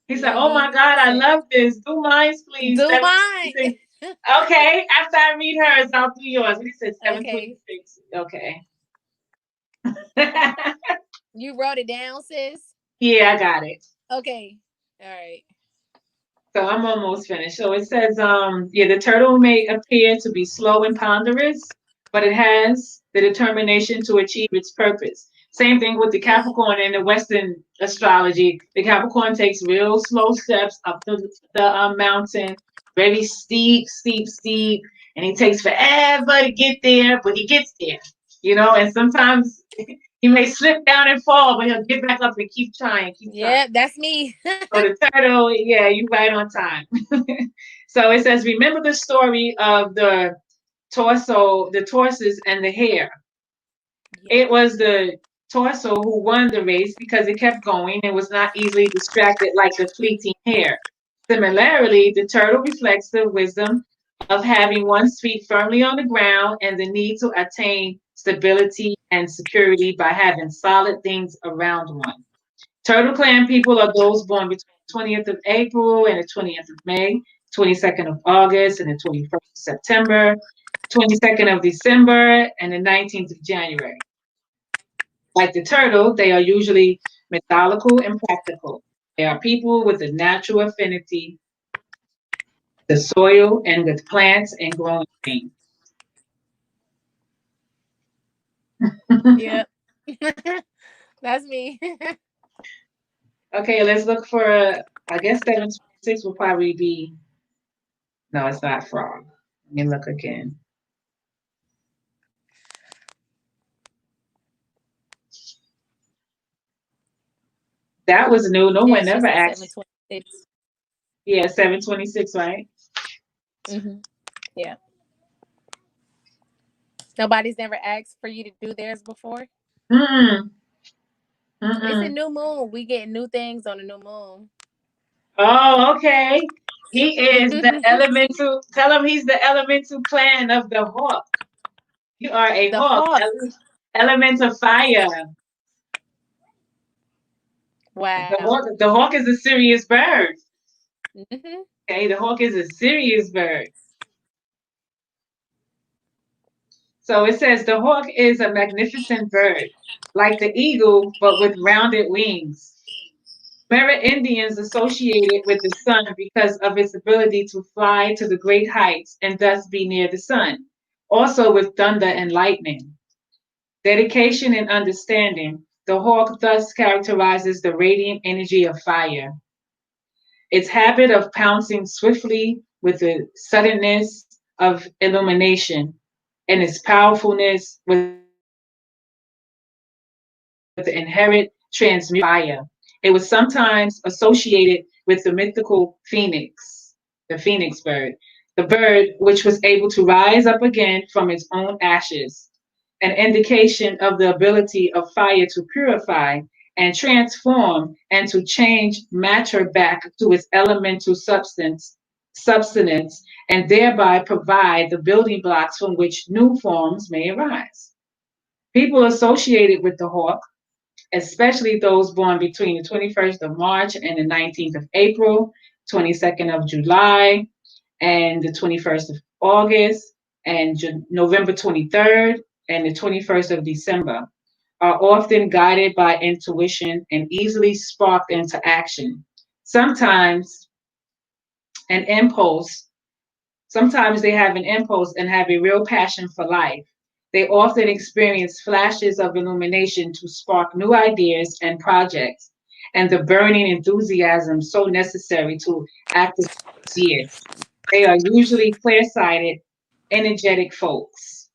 He said, "Oh my Laile God, I said, love this. Do mine, please." do mine. 726. Okay, after I read hers, I'll do yours. He said Okay. 726. Okay. You wrote it down, sis? Yeah, I got it. Okay. All right. So I'm almost finished. So it says, yeah, the turtle may appear to be slow and ponderous, but it has the determination to achieve its purpose. Same thing with the Capricorn in the Western astrology. The Capricorn takes real slow steps up the mountain, very steep, steep, steep, and he takes forever to get there, but he gets there, and sometimes he may slip down and fall, but he'll get back up and keep trying, keep trying. Yeah, that's me. So the turtle, yeah, you right on time. So it says, remember the story of the tortoise and the hare. It was the torso who won the race because it kept going and was not easily distracted like the fleeting hare. Similarly, the turtle reflects the wisdom of having one's feet firmly on the ground and the need to attain stability and security by having solid things around one. Turtle Clan people are those born between the 20th of April and the 20th of May, 22nd of August and the 21st of September, 22nd of December, and the 19th of January. Like the turtle, they are usually methodical and practical. They are people with a natural affinity to soil and with plants and growing things. Yep. That's me. Okay, let's look for, I guess 726 will probably be, no, it's not frog. Let me look again. That was new. No Yeah, one she never said asked. 726. Yeah, 726, right? Mm-hmm. Yeah. Nobody's never asked for you to do theirs before. Mm-mm. It's a Mm-mm. new moon. We get new things on a new moon. Oh, okay. He is the elemental. Tell him he's the elemental clan of the hawk. You are a The hawk, hawk. element of fire. Wow. The hawk is a serious bird. Mm-hmm. Okay, the hawk is a serious bird. So it says the hawk is a magnificent bird, like the eagle, but with rounded wings. Merit Indians associate it with the sun because of its ability to fly to the great heights and thus be near the sun. also with thunder and lightning. Dedication and understanding. The hawk thus characterizes the radiant energy of fire. Its habit of pouncing swiftly with the suddenness of illumination and its powerfulness with the inherent transmute fire. It was sometimes associated with the mythical phoenix, the phoenix bird, the bird which was able to rise up again from its own ashes, an indication of the ability of fire to purify and transform and to change matter back to its elemental substance, and thereby provide the building blocks from which new forms may arise. People associated with the hawk, especially those born between the 21st of March and the 19th of April, 22nd of July, and the 21st of August, and November 23rd, and the 21st of December, are often guided by intuition and easily sparked into action. Sometimes an impulse, sometimes they have an impulse and have a real passion for life. They often experience flashes of illumination to spark new ideas and projects, and the burning enthusiasm so necessary to act this year. They are usually clear-sighted, energetic folks.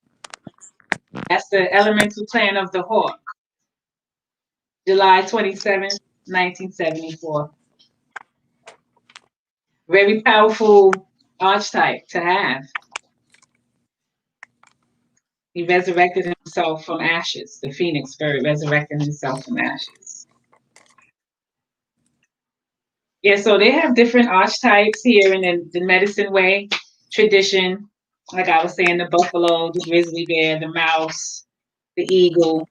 That's the elemental plan of the hawk, July 27th, 1974. Very powerful archetype to have. He resurrected himself from ashes. The phoenix bird resurrected himself from ashes. Yeah, so they have different archetypes here in the medicine way tradition. Like I was saying, the buffalo, the grizzly bear, the mouse, the eagle.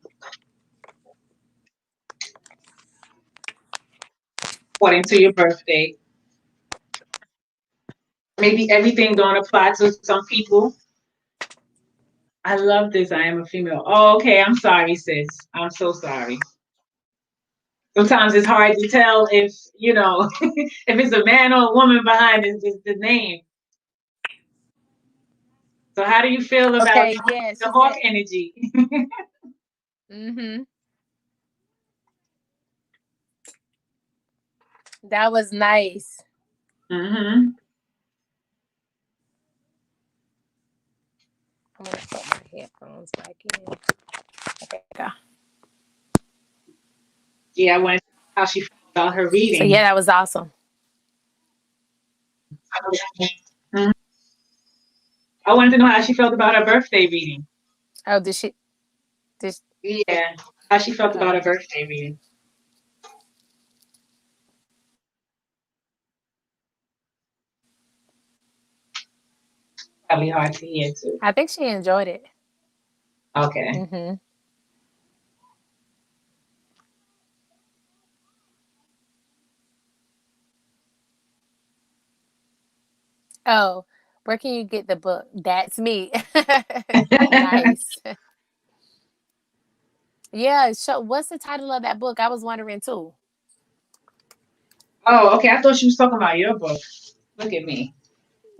According to your birthday. Maybe everything don't apply to some people. I love this. I am a female. Oh, okay. I'm sorry, sis. I'm so sorry. Sometimes it's hard to tell if, if it's a man or a woman behind the name. So how do you feel about the hawk energy? Mm-hmm. That was nice. Mm-hmm. I'm gonna put my headphones back in. Okay, go. Yeah, I wanted to know how she felt about her reading. So yeah, that was awesome. Mm-hmm. I wanted to know how she felt about her birthday reading. Oh, did she? Yeah, how she felt about her birthday reading. Probably hard to hear too. I think she enjoyed it. Okay. Mm-hmm. Oh, where can you get the book? That's me. Nice. Yeah. So what's the title of that book? I was wondering too. Oh, okay. I thought she was talking about your book. Look at me.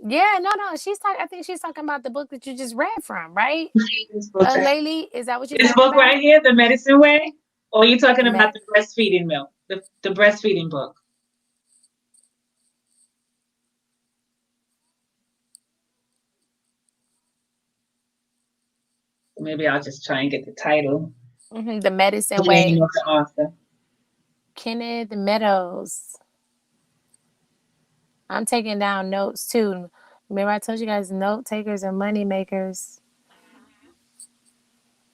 Yeah, no. She's talking. I think she's talking about the book that you just read from, right? Laile, is that what you're talking about? This book right here, The Medicine Way? Or are you talking about the breastfeeding milk? The breastfeeding book. Maybe I'll just try and get the title. Mm-hmm, The Medicine Way. The name of the author. Kenneth Meadows. I'm taking down notes too. Remember I told you guys note takers are money makers.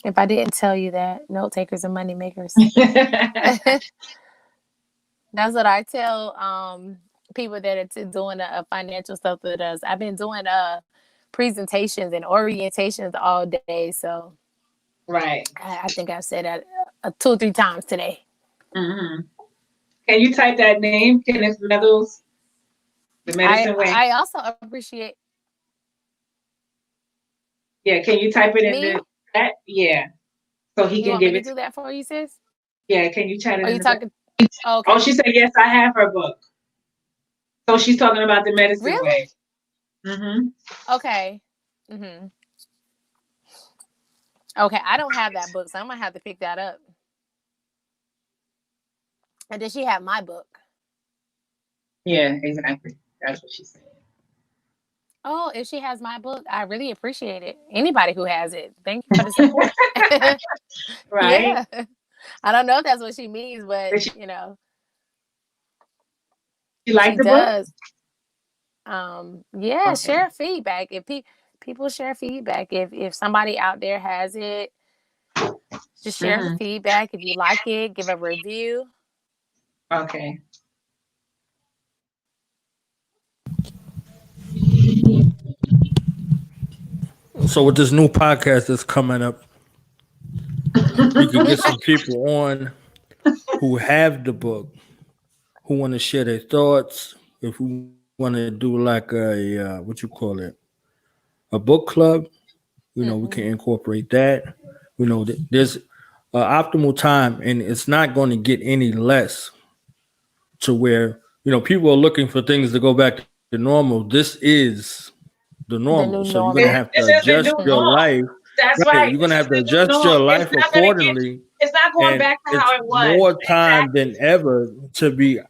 If I didn't tell you that, note takers are money makers. That's what I tell people that are doing a financial stuff with us. I've been doing presentations and orientations all day, so right. I think I've said that 2 or 3 times today. Mm-hmm. Can you type that name, Kenneth Meadows? The Medicine Way. I also appreciate. Yeah, can you type it in the chat? Yeah, so he can give it. Do that for you, sis? Yeah, can you chat it? Are you talking? Okay. Oh, she said yes. I have her book. So she's talking about The Medicine Way. Mm-hmm. Okay. Mm-hmm. Okay, I don't have that book, so I'm gonna have to pick that up. And does she have my book? Yeah, exactly. That's what she said. Oh, if she has my book, I really appreciate it. Anybody who has it, thank you for the support. Right? Yeah. I don't know if that's what she means, but She she liked the does. book? Okay. Share feedback. If people share feedback, if somebody out there has it, just share the feedback. If you like it, give a review. Okay. So with this new podcast that's coming up, you can get some people on who have the book, who want to share their thoughts. If we want to do like a what you call it, a book club, we can incorporate that. There's optimal time, and it's not going to get any less to where people are looking for things to go back to normal. This is the normal, so you're gonna have to adjust your life. That's Right, right. you're gonna have to adjust your life accordingly. It's not going back to how it was. More time than ever to be,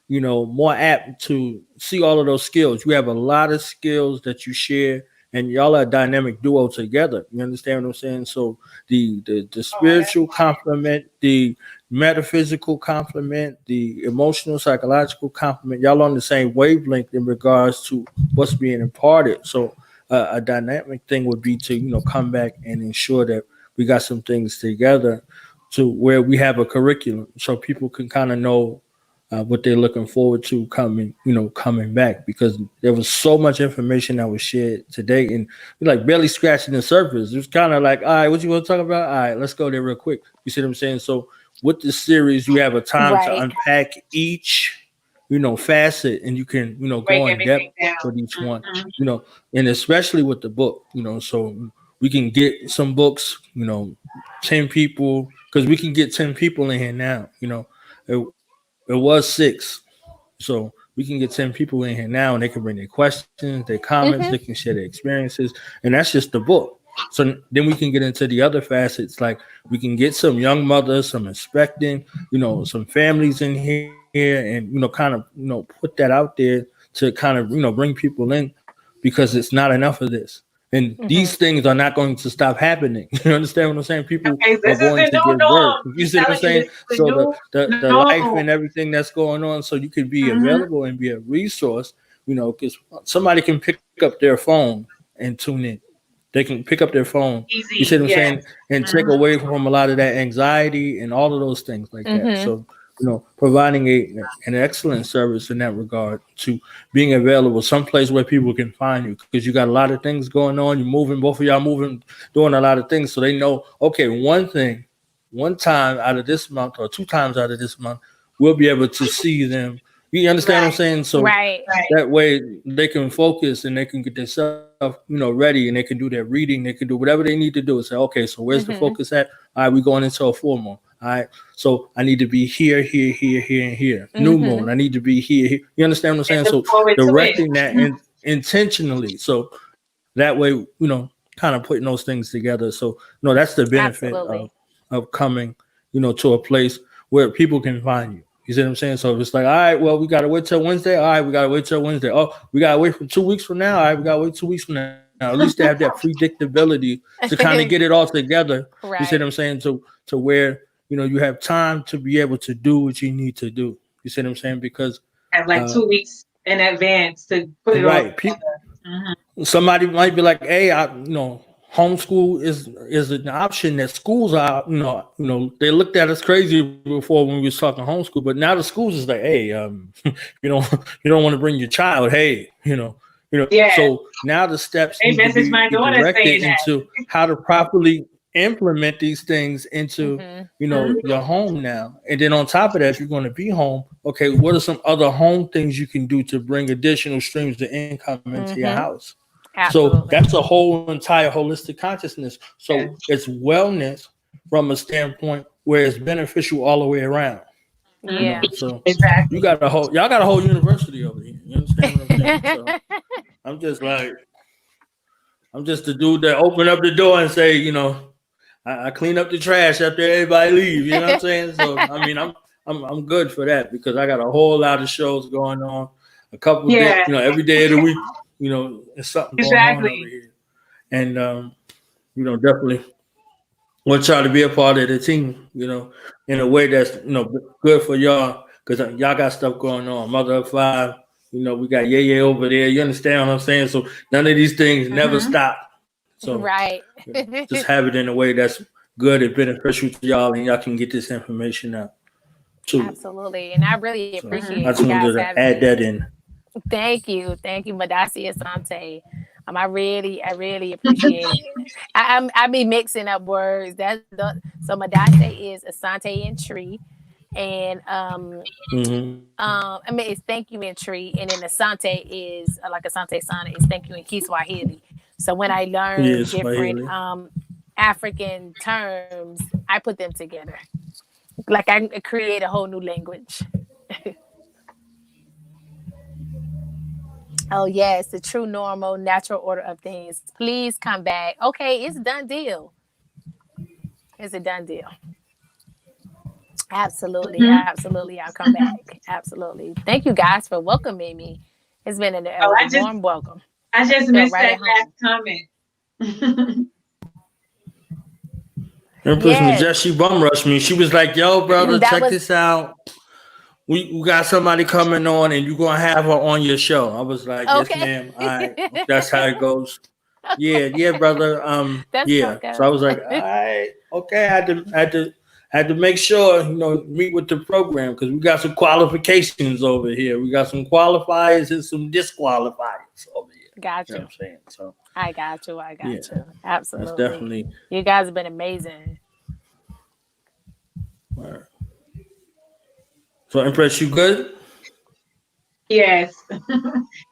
more apt to see all of those skills. You have a lot of skills that you share, and y'all are a dynamic duo together. You understand what I'm saying? So the spiritual complement, the metaphysical complement, the emotional, psychological complement, y'all on the same wavelength in regards to what's being imparted. So a dynamic thing would be to come back and ensure that we got some things together to where we have a curriculum so people can kind of know what they're looking forward to coming back, because there was so much information that was shared today and we're like barely scratching the surface. It was kind of like, all right, what you want to talk about? All right, let's go there real quick. You see what I'm saying? So with this series, you have a time to unpack each facet, and you can go in depth with each one, and especially with the book, so we can get some books, 10 people, because we can get 10 people in here now. It was 6, so we can get 10 people in here now, and they can bring their questions, their comments, they can share their experiences, and that's just the book. So then we can get into the other facets, like we can get some young mothers, some expecting, some families in here, and kind of put that out there to kind of bring people in, because it's not enough of this. And these things are not going to stop happening. You understand what I'm saying? People are going to give birth. You see what I'm saying? So the life and everything that's going on, so you can be available and be a resource, because somebody can pick up their phone and tune in. They can pick up their phone. Easy, you see what I'm saying? And take away from a lot of that anxiety and all of those things like that. So, providing an excellent service in that regard, to being available someplace where people can find you, because you got a lot of things going on. You're moving, both of y'all moving, doing a lot of things. So they know, okay, one time out of this month or 2 times out of this month, we'll be able to see them. You understand what I'm saying? So that way they can focus and they can get themselves, ready, and they can do their reading. They can do whatever they need to do and say, okay, so where's the focus at? All right, we're going into a full moon. All right, so I need to be here, here, here, here, and here. New moon, I need to be here, here. You understand what I'm saying? So directing that intentionally. So that way, kind of putting those things together. So that's the benefit of coming, to a place where people can find you. You see what I'm saying? So it's like, all right, well, we got to wait till Wednesday. All right, we got to wait till Wednesday. Oh, we got to wait for 2 weeks from now. All right, we got to wait 2 weeks from now. At least they have that predictability to kind of get it all together. You see what I'm saying? To where, you have time to be able to do what you need to do. You see what I'm saying? Because have like 2 weeks in advance to put it all together. Somebody might be like, hey, homeschool is an option that schools are, they looked at us crazy before when we was talking homeschool, but now the schools is like, hey, you don't want to bring your child, hey, So now the steps need to be directed into how to properly implement these things into, your home now. And then on top of that, if you're going to be home, okay, what are some other home things you can do to bring additional streams of income into your house? Absolutely. So that's a whole entire holistic consciousness. So it's wellness from a standpoint where it's beneficial all the way around. Yeah. So exactly. Y'all got a whole university over here. You understand what I'm saying? So I'm just the dude that open up the door and say, I clean up the trash after everybody leaves. You know what I'm saying? So I mean, I'm good for that because I got a whole lot of shows going on. A couple of days, Yeah, every day of the week, there's something going on over exactly. here, and definitely want y'all to be a part of the team. In a way that's good for y'all because y'all got stuff going on. Mother of five. We got Yeye over there. You understand what I'm saying? So none of these things never Hmm. stop. So Right. just have it in a way that's good and beneficial to y'all, and y'all can get this information out too. Absolutely. And I really So Hmm. I appreciate just you guys wanted to having add me. that in. Thank you. Thank you, Madasi Asante. I really appreciate it. I be mixing up words. So Madase is Asante in tree. And Mm-hmm. I mean it's thank you in tree. And then Asante is like Asante Sana is thank you in Kiswahili. So when I learn Yes, different Swahili. African terms, I put them together. Like I create a whole new language. Oh yes, the true normal natural order of things. Please come back. Okay, it's a done deal. It's a done deal. Absolutely, Hmm. absolutely. I'll come back. Absolutely. Thank you guys for welcoming me. It's been Oh, a warm welcome. I just Feel missed right that at last home. comment. Empress Yes, Majesty bum rushed me. She was like, "Yo, brother, that check was this out. We got somebody coming on, and you gonna have her on your show." I was like, "Yes, okay. ma'am. All right, that's how it goes." Yeah, yeah, brother. That's Yeah. So I okay. was like, all right, okay. I had to make sure, meet with the program because we got some qualifications over here. We got some qualifiers and some disqualifiers over here. Got You know you. what I'm saying? So I got you. I yeah, got you. that's Absolutely. definitely You guys have been amazing. all right. So Empress, you good? Yes.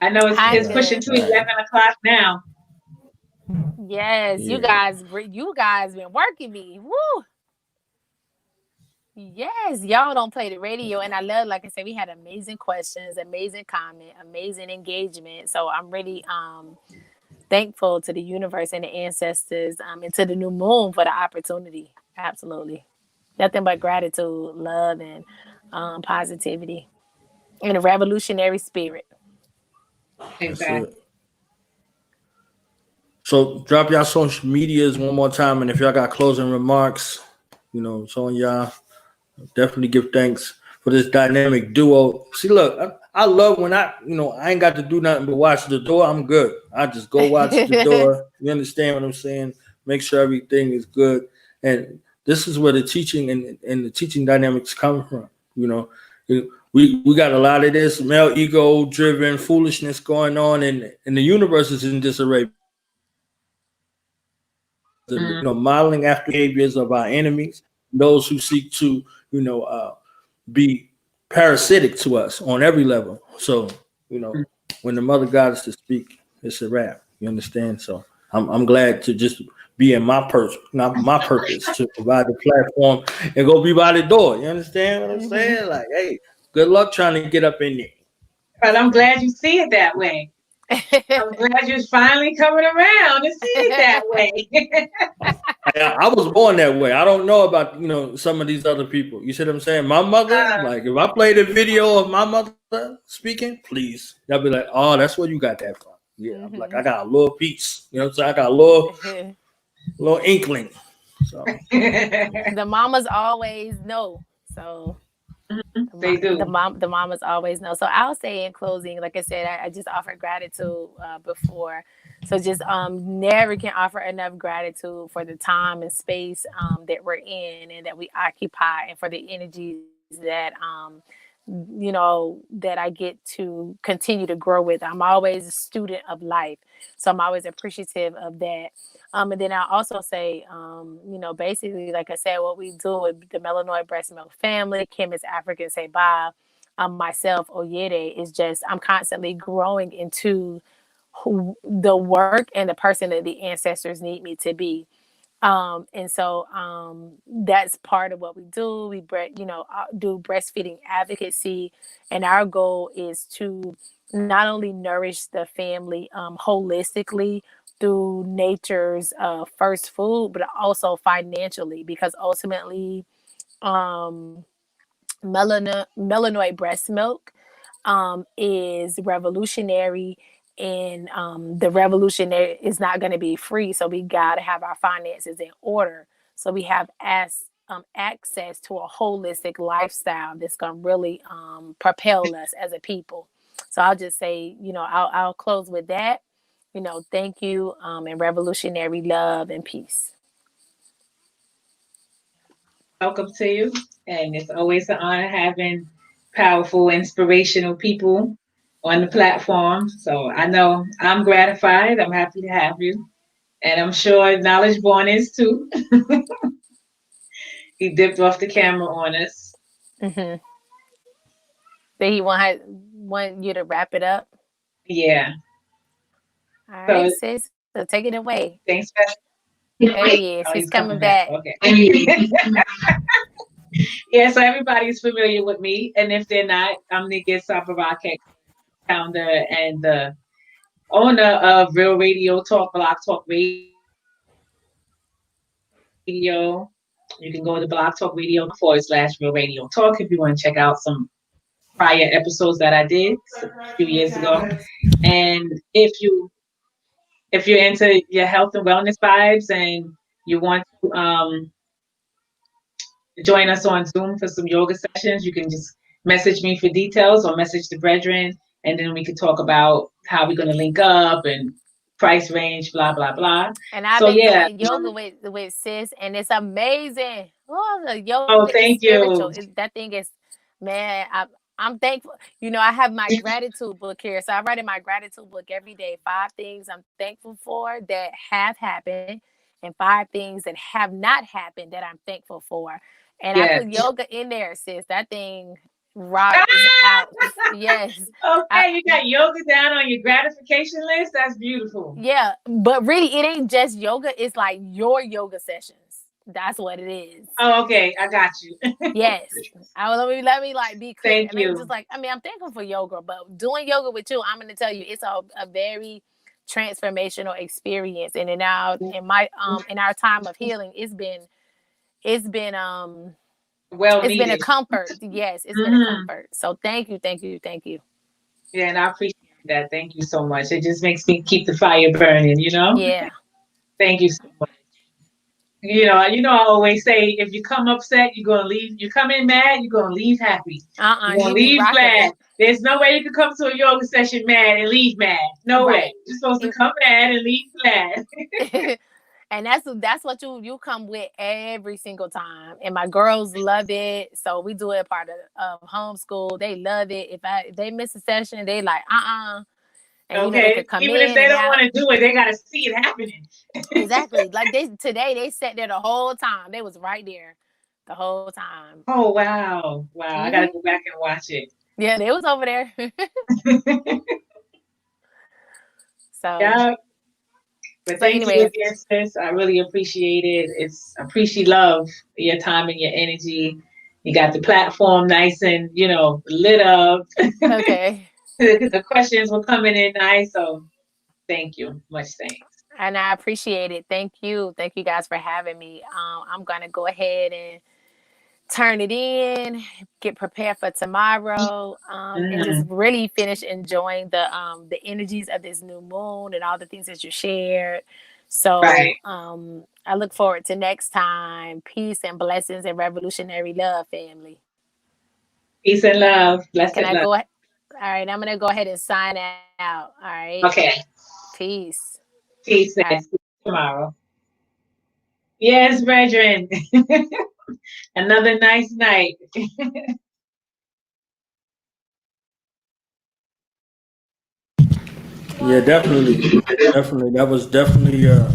I know I'm it's All pushing good. to right. All right. 11 o'clock now. Yes, Yeah. you guys been working me. Woo! Yes, y'all don't play the radio, and I love, like I said, we had amazing questions, amazing comment, amazing engagement. So I'm really thankful to the universe and the ancestors, and to the new moon for the opportunity. Absolutely, nothing but gratitude, love, and positivity, and a revolutionary spirit. That's Exactly. it. So drop y'all social medias one more time, and if y'all got closing remarks, it's on y'all. Definitely give thanks for this dynamic duo. See, look, I love when I ain't got to do nothing but watch the door. I'm good. I just go watch the door. You understand what I'm saying? Make sure everything is good. And this is where the teaching and the teaching dynamics come from. We got a lot of this male ego driven foolishness going on, and the universe is in disarray Mm. modeling after behaviors of our enemies, those who seek to, be parasitic to us on every level. So, when the mother goddess to speak, it's a wrap. You understand? So I'm glad to just be in not my purpose to provide the platform and go be by the door. You understand what I'm Hmm. saying? Like, hey, good luck trying to get up in there. But I'm So glad you see it that way. I'm glad you're finally coming around to see it that way. I was born that way. I don't know about some of these other people. You see what I'm saying? My mother, uh, like if I played a video of my mother speaking, please, y'all be like, oh, that's where you got that from. Yeah, I'm like, I Hmm. got a little piece. You know what I'm saying? I got a little inkling. So The mamas always know. So they do. the mamas always know. So I'll say in closing, like I said, I just offered gratitude before. So just never can offer enough gratitude for the time and space that we're in and that we occupy, and for the energies that that I get to continue to grow with. I'm always a student of life, so I'm always appreciative of that. And then I also say, basically, like I said, what we do with the Melanoid Breastmilk family, Kim is African, Saba, myself, Oyere, is just I'm constantly growing into the work and the person that the ancestors need me to be. And so that's part of what we do. Do breastfeeding advocacy, and our goal is to not only nourish the family holistically, through nature's first food, but also financially, because ultimately, um, melanoid breast milk is revolutionary, and the revolutionary is not going to be free. So we got to have our finances in order, so we have access to a holistic lifestyle that's going to really propel us as a people. So I'll just say, I'll close with that. Thank you, and revolutionary love and peace. Welcome to you. And it's always an honor having powerful, inspirational people on the platform. So I know I'm gratified. I'm happy to have you. And I'm sure Knowledge Born is too. He dipped off the camera on us. Mm-hmm. So he want you to wrap it up. Yeah. All right, sis. So take it away. Thanks for There he is. He's coming back. Okay. Yeah, so everybody's familiar with me. And if they're not, I'm Nigist, Saba, founder and the owner of Real Radio Talk, Blog Talk Radio. You can go to blogtalkradio.com/Real Radio Talk if you want to check out some prior episodes that I did a few years ago. And if you're into your health and wellness vibes and you want to join us on Zoom for some yoga sessions, you can just message me for details or message the brethren, and then we can talk about how we're going to link up and price range, blah, blah, blah. And I've been doing yoga with sis, and it's amazing. Oh, the yoga is spiritual. That thing is, man, I'm thankful. I have my gratitude book here. So I write in my gratitude book every day 5 things I'm thankful for that have happened, and 5 things that have not happened that I'm thankful for. And I put yoga in there, sis. That thing rocks out. Yes. Okay, you got yoga down on your gratification list. That's beautiful. Yeah, but really, it ain't just yoga. It's like your yoga sessions. That's what it is. Oh, okay. I got you. Yes. Let me like be clear. Thank you. Just like, I'm thankful for yoga, but doing yoga with you, I'm going to tell you, it's a very transformational experience. And in our time of healing, it's been a comfort. Yes, it's been a comfort. So thank you. Yeah, and I appreciate that. Thank you so much. It just makes me keep the fire burning, Yeah. Thank you so much. I always say, if you come upset, you're gonna leave. You come in mad, you're gonna leave happy. You're gonna leave glad. There's no way you can come to a yoga session mad and leave mad. No way. You're supposed to come mad and leave glad. And that's what you come with every single time. And my girls love it. So we do it part of homeschool. They love it. If they miss a session, they like, And they could come even if they don't want to do it, they gotta see it happening. Exactly. Like today they sat there the whole time. They was right there the whole time. Oh wow. Mm-hmm. I gotta go back and watch it. Yeah, they was over there. So yeah. But thank you again, sis. I really appreciate it. I appreciate love your time and your energy. You got the platform nice and lit up. Okay. The questions were coming in nice, so thank you. Much thanks. And I appreciate it. Thank you guys for having me. I'm gonna go ahead and turn it in, get prepared for tomorrow, and just really finish enjoying the energies of this new moon and all the things that you shared. So I look forward to next time. Peace and blessings and revolutionary love, family. Peace and love. Can I go ahead? All right, I'm gonna go ahead and sign out. All right. Okay. Peace. Peace. Right. Tomorrow. Yes, brethren. Another nice night. Yeah, definitely. That was definitely a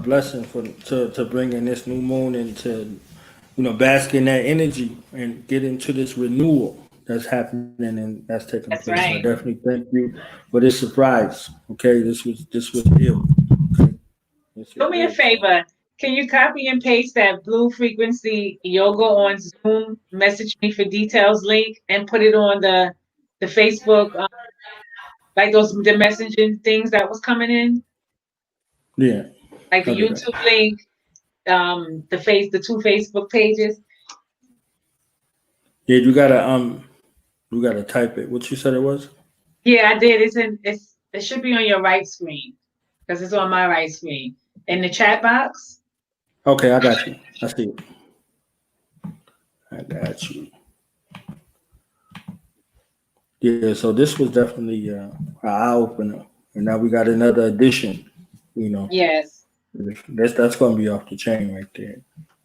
blessing to bring in this new moon and to bask in that energy and get into this renewal that's happening and that's taking place. Right. So I definitely thank you for this surprise. Okay, this was ill. Okay? Do me a favor. Can you copy and paste that Blue Frequency Yoga on Zoom? Message me for details link and put it on the Facebook, like the messaging things that was coming in. Yeah. Like the YouTube link, the two Facebook pages. Yeah, you gotta type it. What you said it was? Yeah, I did. It should be on your right screen because it's on my right screen. In the chat box. Okay, I got you. I see it. I got you. Yeah, so this was definitely an eye opener, and now we got another edition. You know, Yes. that's gonna be off the chain right there.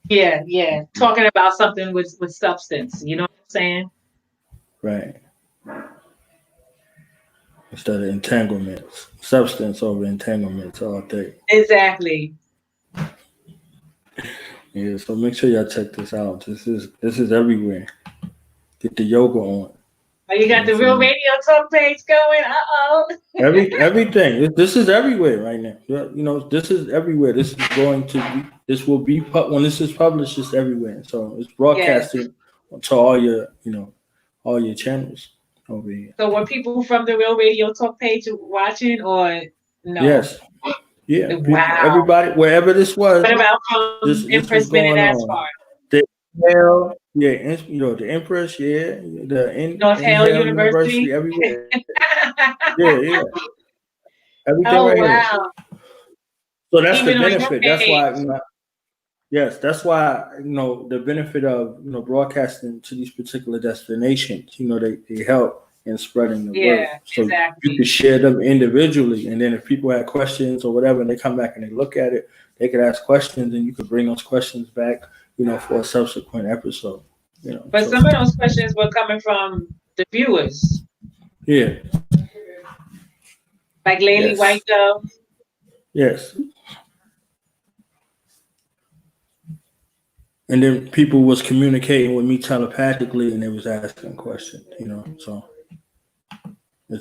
Yeah. Talking about something with substance. You know what I'm saying? Right. Instead of entanglements, substance over entanglements all day. Exactly. Yeah, so make sure y'all check this out. This is everywhere. Get the yoga on. Oh, you got the Real Radio Talk page going. Everything. This is everywhere right now. You know, this is everywhere. This is going to be. This will be when this is published. It's everywhere. So it's broadcasting to all your, all your channels over here. So were people from the Real Radio Talk page watching or no? Yes. Yeah. Wow. Everybody, wherever this was. What about from this Empress was going on? The Hale, the Empress, the North Hale Hale University, everywhere. Yeah. Everything right wow. here. So that's Even the benefit. That's why, yes, that's why, the benefit of, broadcasting to these particular destinations, they help in spreading the word. So you can share them individually. And then if people have questions or whatever, and they come back and they look at it, they could ask questions and you could bring those questions back, for a subsequent episode. But some of those questions were coming from the viewers. Yeah. Like Laile Whitedove. Yes. And then people was communicating with me telepathically and they was asking questions, so.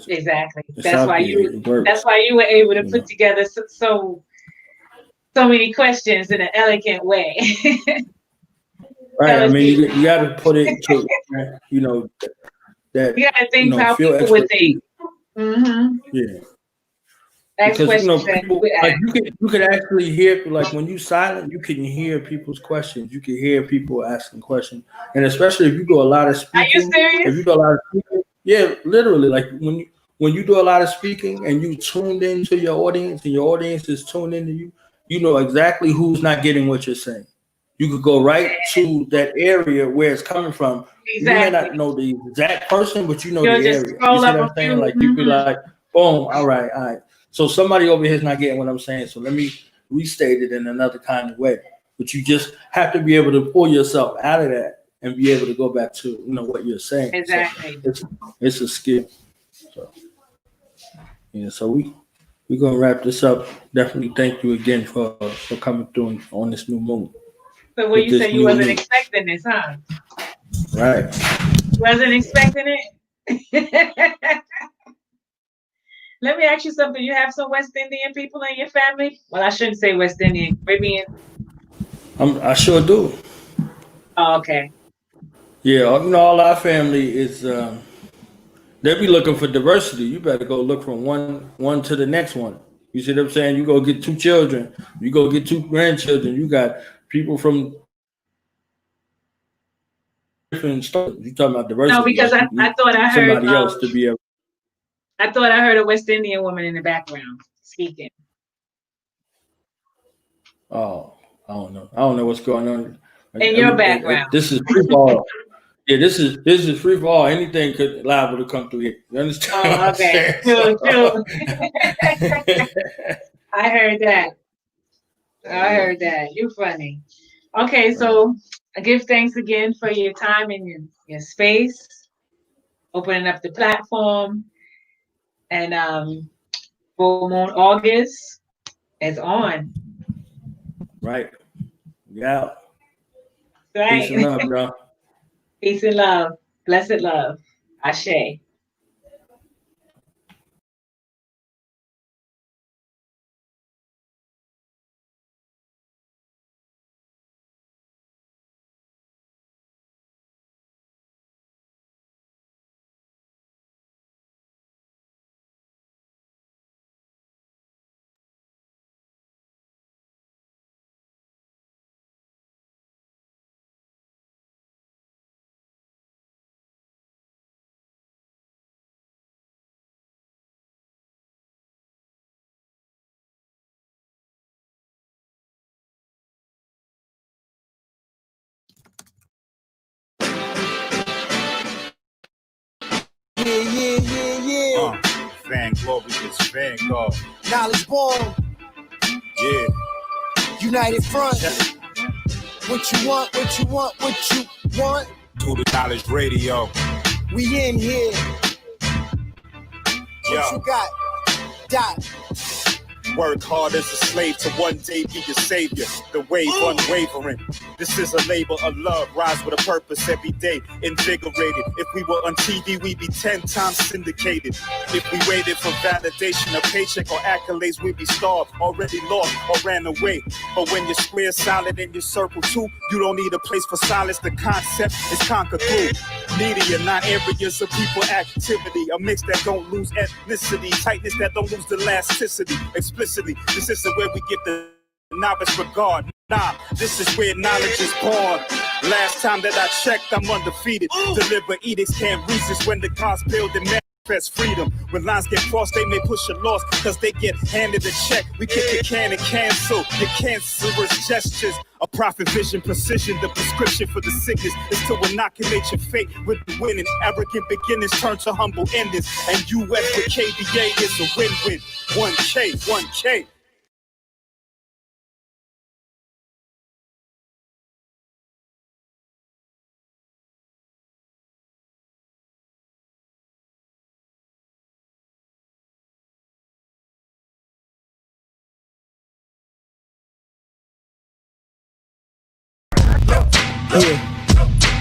Exactly. That's why you were able to put together so many questions in an elegant way. Right. I mean, you got to put it to, that you got to think how people would think. Mm-hmm. Yeah. Because people like you could actually hear, like when you silent, you can hear people's questions. You can hear people asking questions, and especially if you do a lot of speaking. Are you serious? If you do a lot of speaking, yeah, literally, like when you do a lot of speaking and you tuned into your audience and your audience is tuned into you, you know exactly who's not getting what you're saying. You could go right to that area where it's coming from. Exactly. You may not know the exact person, but you know the area. You see what I'm saying? Like you be like, boom, all right. So somebody over here is not getting what I'm saying. So let me restate it in another kind of way. But you just have to be able to pull yourself out of that and be able to go back to what you're saying. Exactly. So it's a skill. So we're gonna wrap this up. Definitely thank you again for coming through on this new moon. So when you said you wasn't expecting this, huh? Right. Wasn't expecting it? Let me ask you something. You have some West Indian people in your family? Well, I shouldn't say West Indian, Caribbean. I sure do. Oh, okay. Yeah, all our family is. They be looking for diversity. You better go look from one to the next one. You see what I'm saying? You go get 2 children. You go get 2 grandchildren. You got people from different stuff. You talking about diversity? No, because I thought I heard somebody else to be able. I thought I heard a West Indian woman in the background speaking. Oh, I don't know. I don't know what's going on. In your background. This is free fall. Yeah, this is free for all. Anything could liable to come through here. You understand? Oh, okay. True. I heard that. You funny. Okay, so I give thanks again for your time and your space, opening up the platform, and full moon August is on. Right. Yeah. Right. Peace and love, bro. Peace and love. Blessed love. Ashe. Yeah. Van Glorious, Vanguard. Knowledge born. Yeah. United Front. What you want? To the Knowledge Radio. We in here. What you got? Dot. Work hard as a slave to one day be your savior. The wave unwavering. This is a labor of love. Rise with a purpose every day. Invigorated. If we were on TV, we'd be 10 times syndicated. If we waited for validation, a paycheck or accolades, we'd be starved, already lost or ran away. But when you're square, solid, and your circle too, you don't need a place for silence. The concept is conquered through media, not areas of people activity. A mix that don't lose ethnicity, tightness that don't lose the elasticity. Explicitly, this isn't where we get the novice regard. Nah, this is where knowledge is born. Last time that I checked, I'm undefeated. Deliver edicts, can't resist when the gods build and manifest freedom. When lines get crossed, they may push a loss, cause they get handed a check. We kick the can and cancel your cancerous gestures. A prophet vision, precision, the prescription for the sickness is to inoculate your fate with the winning. Arrogant beginnings turn to humble endings. And US with KBA is a win-win. 1K.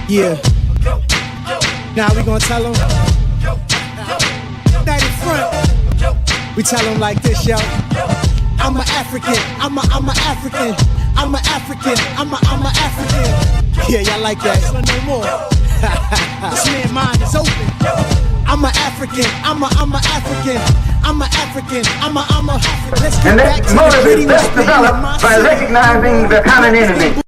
Yeah. Now we gonna tell them. United Front. We tell them like this, yo. I'm an African. I'm a African. I'm an African. I'm a African. Yeah, y'all like that? No more. This man's mind is open. I'm an African. I'm a African. I'm an African. I'm a. Let's get And back that to motive the is best developed by recognizing the common enemy.